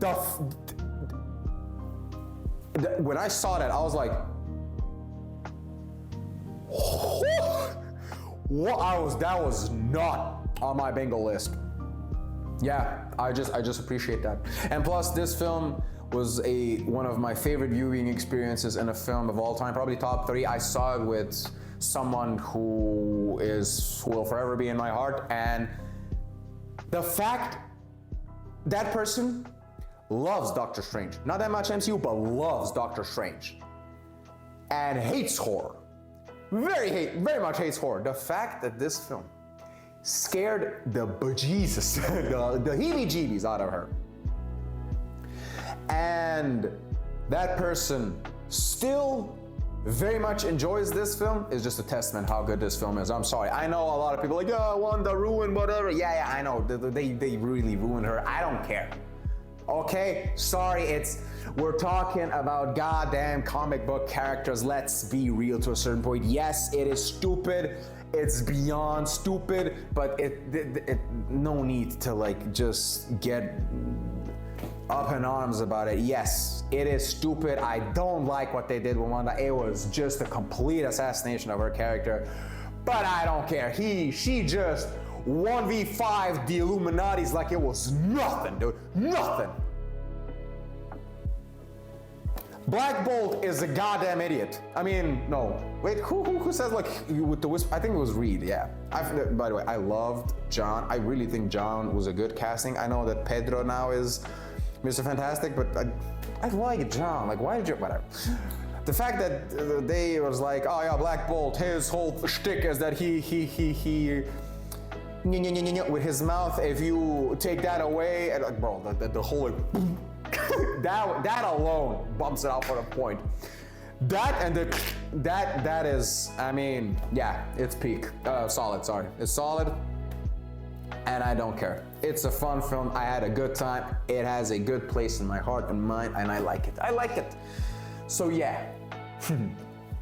Speaker 1: when I saw that, I was like, what? That was not on my bingo list. Yeah, I just appreciate that. And plus, this film was one of my favorite viewing experiences in a film of all time, probably top 3. I saw it with someone who will forever be in my heart, and the fact that person loves Doctor Strange, not that much MCU, but loves Doctor Strange, and hates horror, very much hates horror. The fact that this film scared the bejesus, the heebie-jeebies out of her, and that person still very much enjoys this film is just a testament how good this film is. I'm sorry. I know a lot of people are like, oh, Wanda ruined whatever. Yeah, I know. They really ruined her. I don't care. Okay? Sorry, we're talking about goddamn comic book characters. Let's be real to a certain point. Yes, it is stupid. It's beyond stupid, but no need to like just get up in arms about it. Yes, it is stupid. I don't like what they did with Wanda. It was just a complete assassination of her character, but I don't care. She just 1v5 the Illuminatis like it was nothing, dude. Nothing. Black Bolt is a goddamn idiot. I mean, no. Wait, who says like with the whisper? I think it was Reed, yeah. By the way, I loved John. I really think John was a good casting. I know that Pedro now is Mr. Fantastic, but I like John. Like, why did you, whatever. The fact that they was like, oh yeah, Black Bolt, his whole shtick is that he with his mouth, if you take that away, and like, bro, the whole like, that alone bumps it out for a point. That and that is, I mean, yeah, it's peak. Solid, sorry. It's solid, and I don't care. It's a fun film. I had a good time. It has a good place in my heart and mind, and I like it. I like it. So yeah.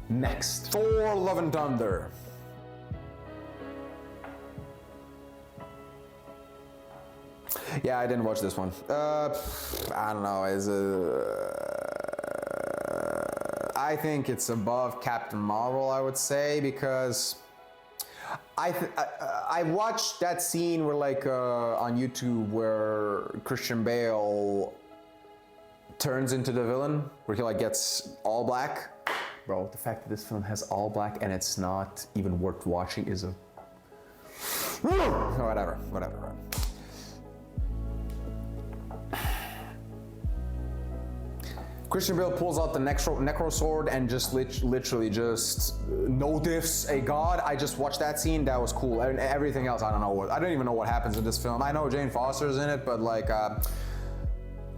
Speaker 1: Next, Thor: Love and Thunder. Yeah, I didn't watch this one. I don't know. I think it's above Captain Marvel, I would say, because I watched that scene where like on YouTube where Christian Bale turns into the villain, where he like gets all black. Bro, the fact that this film has all black and it's not even worth watching is a Whatever. Christian Bale pulls out the necro sword and just literally just no diffs a god. I just watched that scene. That was cool. And everything else, I don't even know what happens in this film. I know Jane Foster's in it, but like, I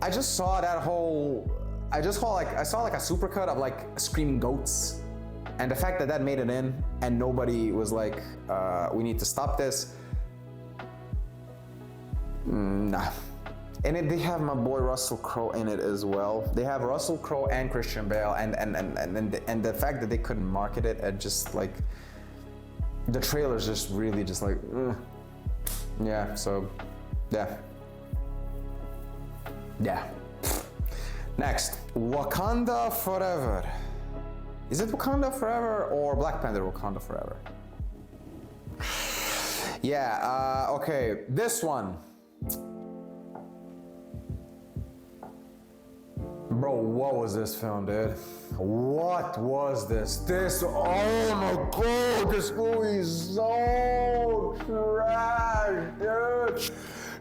Speaker 1: just saw that whole. I saw like a supercut of like screaming goats, and the fact that that made it in and nobody was like, we need to stop this. Nah. And they have my boy Russell Crowe in it as well. They have Russell Crowe and Christian Bale, and the fact that they couldn't market it, and just like the trailer's just really just like, yeah. So, yeah. Next, Wakanda Forever. Is it Wakanda Forever or Black Panther Wakanda Forever? Yeah. Okay. This one. Bro, what was this film, dude? What was this? Oh my god, this movie is so trash, dude.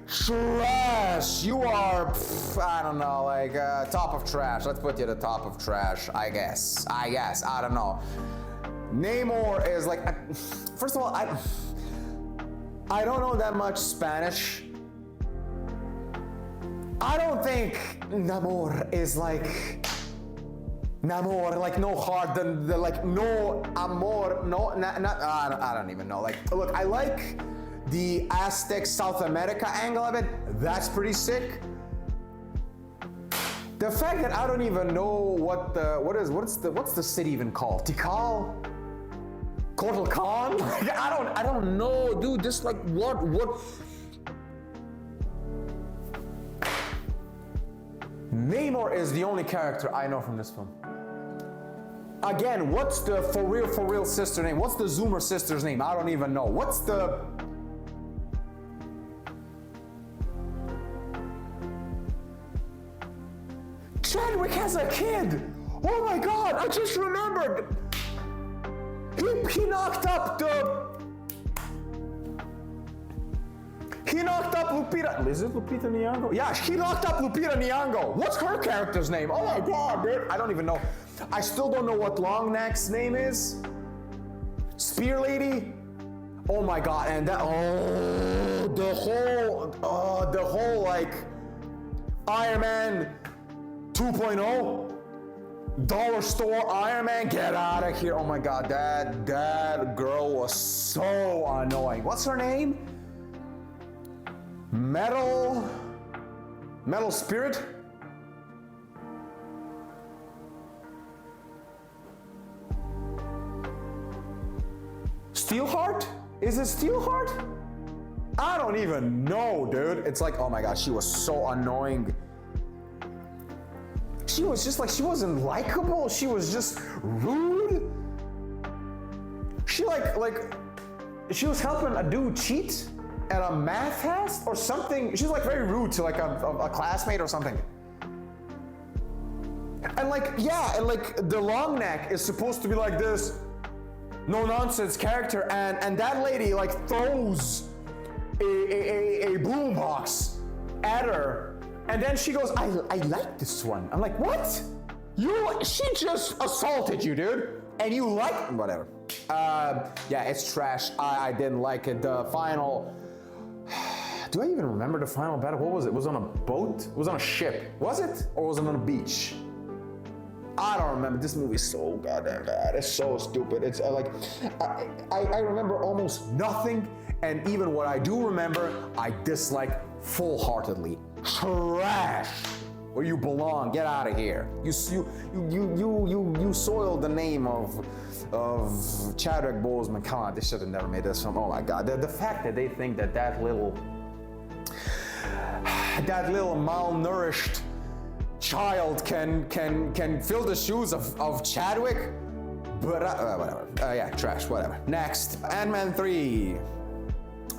Speaker 1: Trash. You are, I don't know, like top of trash. Let's put you at the top of trash, I guess. I don't know. Namor is like, first of all, I don't know that much Spanish. I don't think Namor is like Namor, like no heart, the like no amor, no, I don't even know. Like, look, I like the Aztec South America angle of it. That's pretty sick. The fact that I don't even know what's the city even called? Tikal? Kotal Khan? Like, I don't know, dude. Just like what? Namor is the only character I know from this film. Again, what's the for real sister name? What's the Zoomer sister's name? I don't even know. What's the... Chadwick has a kid! Oh my god, I just remembered! He knocked up the... He knocked up Lupita. Is it Lupita Nyong'o? Yeah, he knocked up Lupita Nyong'o. What's her character's name? Oh my god, dude. I don't even know. I still don't know what Longneck's name is. Spear Lady? Oh my god, and that, the whole like Iron Man 2.0 dollar store Iron Man, get out of here. Oh my god, that girl was so annoying. What's her name? Metal Spirit? Steelheart? Is it Steelheart? I don't even know, dude. It's like, oh my god, she was so annoying. She was just like, she wasn't likable. She was just rude. She she was helping a dude cheat at a math test or something. She's like very rude to like a classmate or something. And like, yeah, and like the long neck is supposed to be like this no nonsense character, and that lady like throws a boombox at her, and then she goes, I like this one. I'm like, what? She just assaulted you, dude, and you like, whatever. Yeah, it's trash. I didn't like it. The final, do I even remember the final battle? What was it? It was on a boat? It was on a ship. Was it? Or was it on a beach? I don't remember. This movie is so goddamn bad. It's so stupid. It's like, I remember almost nothing, and even what I do remember, I dislike full-heartedly. Trash. Where you belong. Get out of here. You soiled the name of Chadwick Boseman. Come on, they should have never made this film. Oh my god. The fact that they think that little malnourished child can fill the shoes of Chadwick, but whatever. Yeah, trash. Whatever. Next, Ant-Man 3.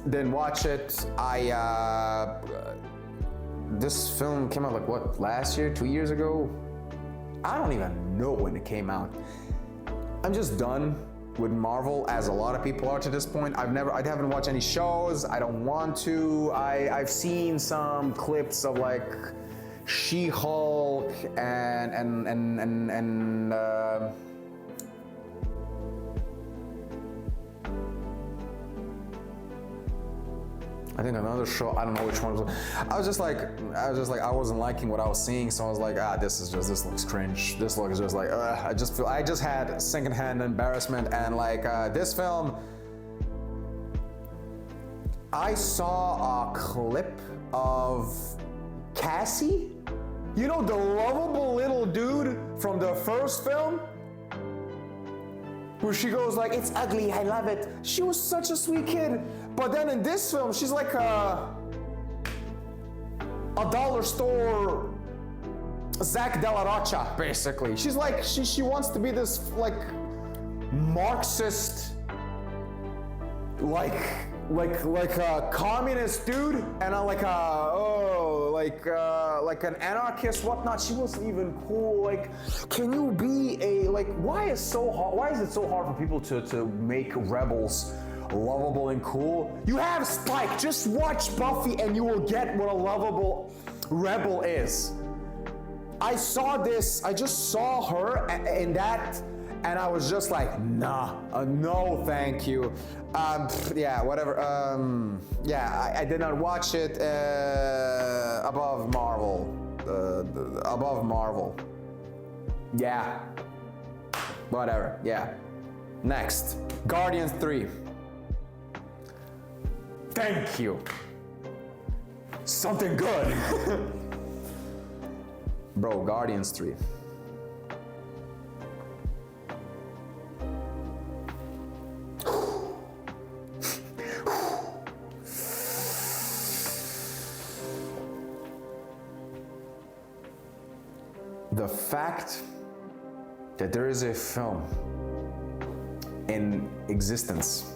Speaker 1: Didn't watch it. This film came out like what, last year, 2 years ago? I don't even know when it came out. I'm just done with Marvel as a lot of people are to this point. I haven't watched any shows. I don't want to. I've seen some clips of like She-Hulk and I think another show, I don't know which one. I wasn't liking what I was seeing, so I was like, this looks cringe. This looks just like, I just had secondhand embarrassment, and like this film, I saw a clip of Cassie, you know, the lovable little dude from the first film, where she goes like, it's ugly, I love it. She was such a sweet kid. But then in this film, she's like a dollar store Zach De La Rocha, basically. She's like, she wants to be this like Marxist, like a communist dude, and like an anarchist, whatnot. She wasn't even cool. Like, can you be why is it so hard for people to make rebels lovable and cool? You have Spike, just watch Buffy and you will get what a lovable rebel is. I just saw her in that, and I was just like, nah, no thank you. Yeah, whatever. I did not watch it above Marvel. Above Marvel. Yeah. Whatever, yeah. Next, Guardians 3. Thank you. Something good. Bro, Guardians 3. The fact that there is a film in existence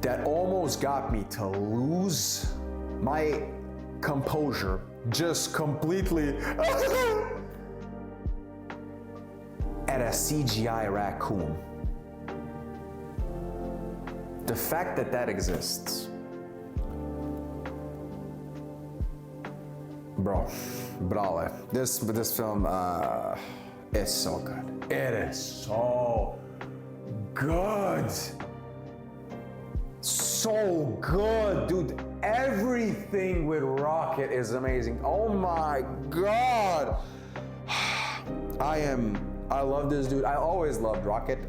Speaker 1: that almost got me to lose my composure just completely at a CGI raccoon. The fact that that exists, bro, this film is so good. It is so good. So good, dude. Everything with Rocket is amazing. Oh my God. I love this dude. I always loved Rocket.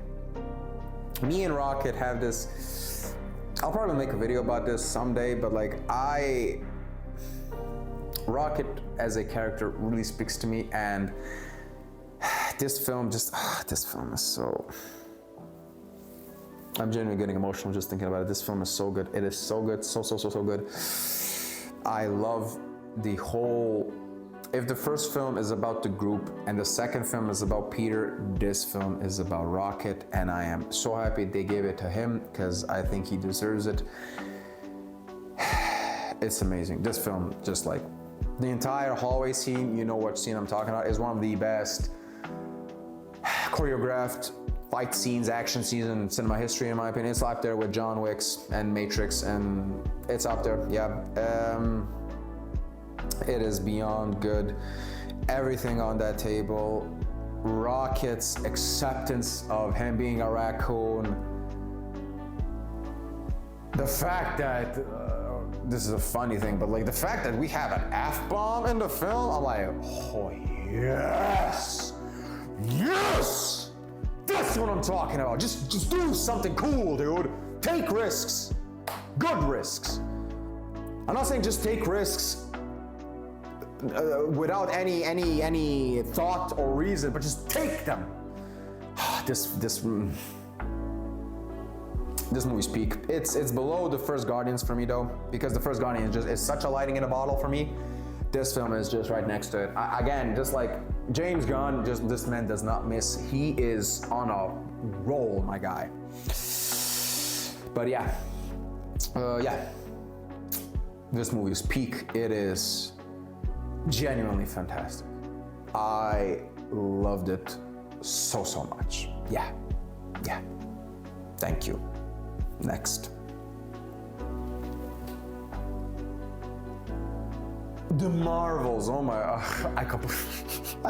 Speaker 1: Me and Rocket have this, I'll probably make a video about this someday, but like Rocket as a character really speaks to me, and this film is so, I'm genuinely getting emotional just thinking about it. This film is so good. It is so good, so good. I love the whole, if the first film is about the group and the second film is about Peter, this film is about Rocket, and I am so happy they gave it to him because I think he deserves it. It's amazing. This film, just like the entire hallway scene, you know what scene I'm talking about, is one of the best choreographed fight scenes, action scenes in cinema history, in my opinion. It's up there with John Wick's and Matrix, and it's up there, yeah. It is beyond good. Everything on that table. Rocket's acceptance of him being a raccoon. The fact that, this is a funny thing, but like the fact that we have an F-bomb in the film, I'm like, oh yes! Yes! That's what I'm talking about. Just do something cool, dude. Take risks. Good risks. I'm not saying just take risks without any thought or reason, but just take them. This movie's peak. It's below the first Guardians for me though, because the first Guardians is such a lightning in a bottle for me. This film is just right next to it. Again, just like James Gunn, this man does not miss. He is on a roll, my guy. But yeah, this movie is peak. It is genuinely fantastic. I loved it so much. Yeah, Yeah. Thank you. Next. The Marvels. Oh my! I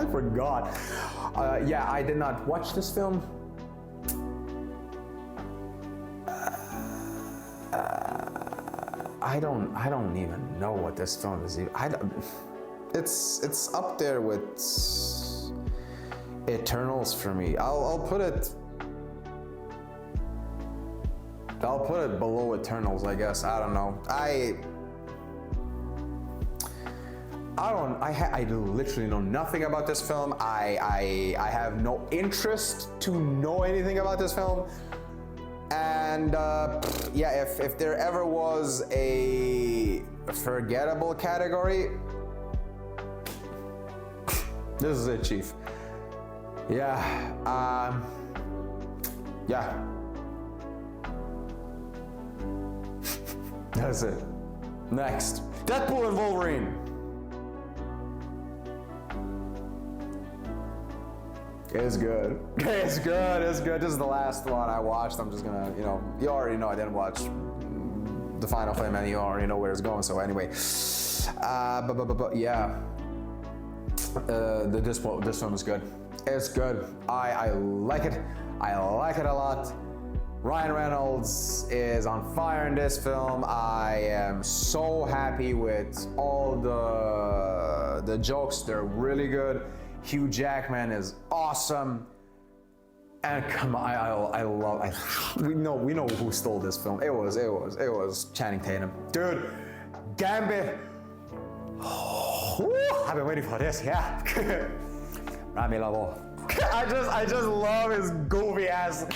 Speaker 1: forgot. Yeah, I did not watch this film. I don't even know what this film is. It's up there with Eternals for me. I'll put it below Eternals, I guess. I don't know. I literally know nothing about this film. I have no interest to know anything about this film. And yeah, if there ever was a forgettable category, this is it, Chief. Yeah, yeah. That's it. Next, Deadpool and Wolverine. It's good. It's good. It's good. This is the last one I watched. I'm just gonna, you already know I didn't watch the final film, and you already know where it's going. So anyway, but yeah, this film is good. It's good. I like it. I like it a lot. Ryan Reynolds is on fire in this film. I am so happy with all the jokes. They're really good. Hugh Jackman is awesome. And come on, we know who stole this film. It was Channing Tatum. Dude, Gambit. I've been waiting for this, yeah. Rami Lavo. I just love his goofy ass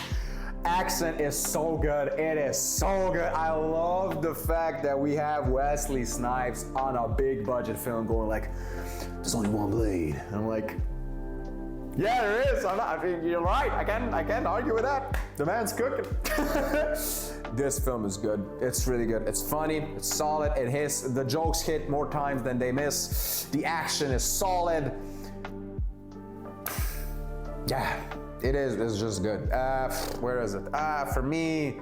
Speaker 1: accent. Is so good. It is so good. I love the fact that we have Wesley Snipes on a big budget film going like, there's only one blade. And I'm like, yeah, there is. I mean, you're right. I can't argue with that. The man's cooking. This film is good. It's really good. It's funny. It's solid. It hits. The jokes hit more times than they miss. The action is solid. Yeah, it is. It's just good. Where is it? For me,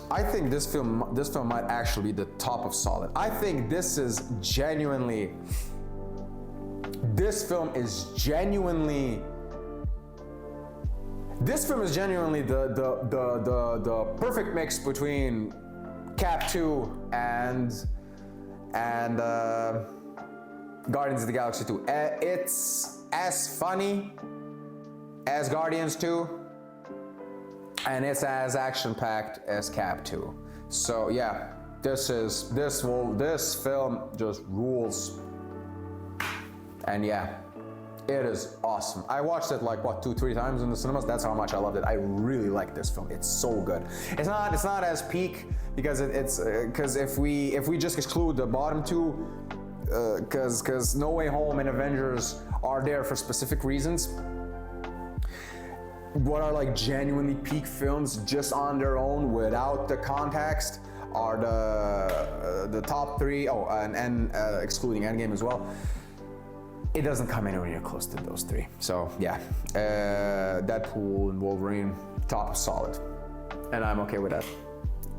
Speaker 1: I think this film might actually be the top of solid. I think this film is genuinely the perfect mix between Cap 2 and Guardians of the Galaxy 2. It's as funny as Guardians 2, and it's as action-packed as Cap 2. So yeah, this film just rules. And yeah, it is awesome. I watched it like 2-3 times in the cinemas. That's how much I loved it. I really like this film. It's so good. It's not as peak because because if we just exclude the bottom two, because No Way Home and Avengers are there for specific reasons. What are like genuinely peak films just on their own without the context are the top three. Oh, and excluding Endgame as well. It doesn't come anywhere near close to those three. So yeah, Deadpool and Wolverine, top solid, and I'm okay with that.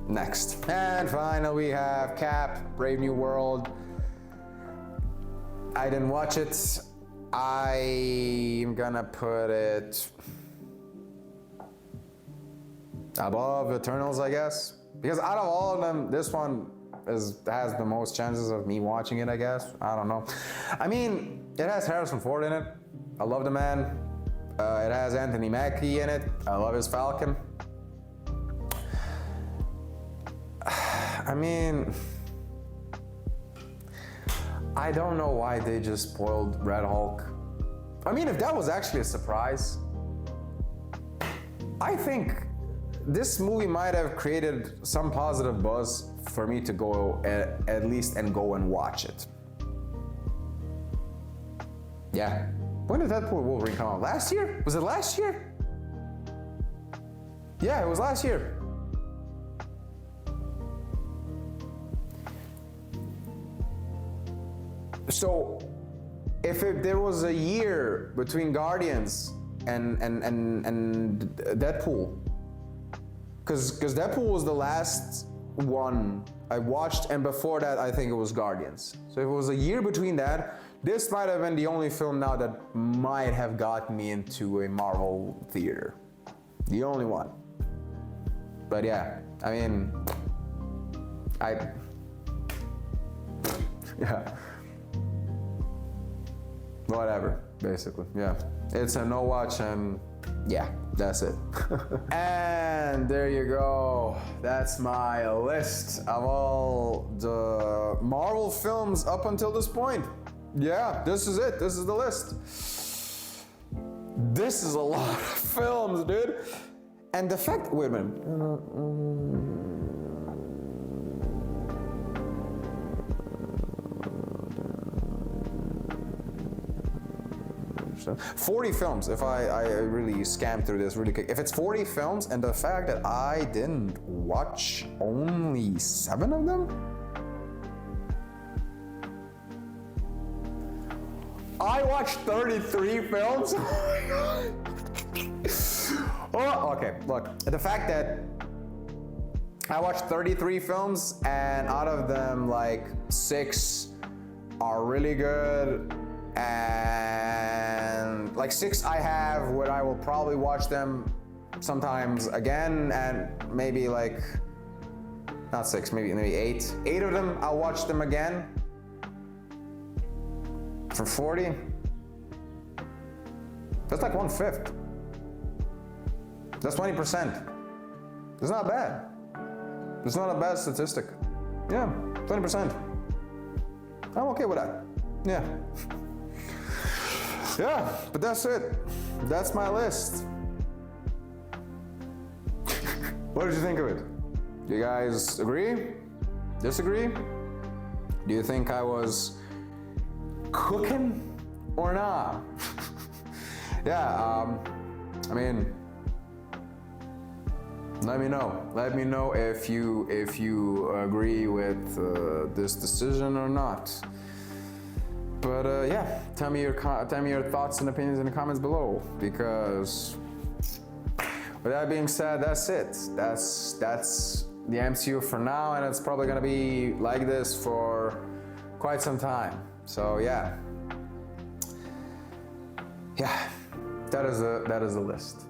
Speaker 1: Next, and finally we have Cap, Brave New World. I didn't watch it. I'm gonna put it above Eternals, I guess, because out of all of them, this one has the most chances of me watching it, I guess. I don't know. I mean, it has Harrison Ford in it. I love the man. It has Anthony Mackie in it. I love his Falcon. I mean, I don't know why they just spoiled Red Hulk. I mean, if that was actually a surprise, I think this movie might have created some positive buzz for me to go at least and go and watch it. Yeah. When did Deadpool Wolverine come out? Last year? Was it last year? Yeah, it was last year. So if there was a year between Guardians and Deadpool, because Deadpool was the last one I watched, and before that I think it was Guardians. So if it was a year between that, this might have been the only film now that might have gotten me into a Marvel theater. The only one. But yeah, I mean, yeah. Whatever, basically, yeah. It's a no watch, and yeah, that's it. And there you go. That's my list of all the Marvel films up until this point. Yeah, this is it. This is the list. This is a lot of films, dude. And the fact, wait a minute. 40 films, if I really scam through this really quick. If it's 40 films, and the fact that I didn't watch only 7 of them? I watched 33 films? Oh, okay, look, the fact that I watched 33 films, and out of them, like 6 are really good, and like 6 I have where I will probably watch them sometimes again, and maybe like, not 6, maybe 8. 8 of them I'll watch them again. For 40, that's like 1/5. That's 20%. It's not bad. It's not a bad statistic. Yeah, 20%. I'm okay with that. Yeah. Yeah, but that's it. That's my list. What did you think of it? Do you guys agree? Disagree? Do you think I was cooking or not? Yeah, I mean, let me know. Let me know if you agree with this decision or not. But yeah, tell me your thoughts and opinions in the comments below. Because with that being said, that's it. That's the MCU for now, and it's probably gonna be like this for quite some time. So yeah, that is the list.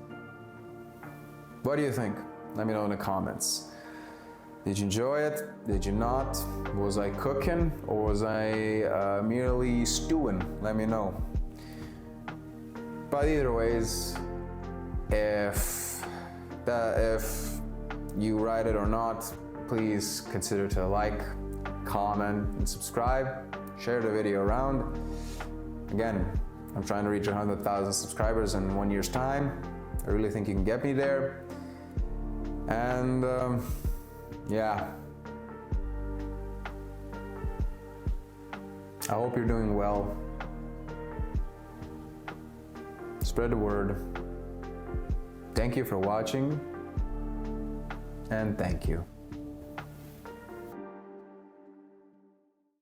Speaker 1: What do you think? Let me know in the comments. Did you enjoy it? Did you not? Was I cooking, or was I merely stewing? Let me know. But either ways, if you write it or not, please consider to like, comment, and subscribe. Share the video around. Again, I'm trying to reach 100,000 subscribers in 1 year's time. I really think you can get me there. And yeah, I hope you're doing well. Spread the word. Thank you for watching, and thank you.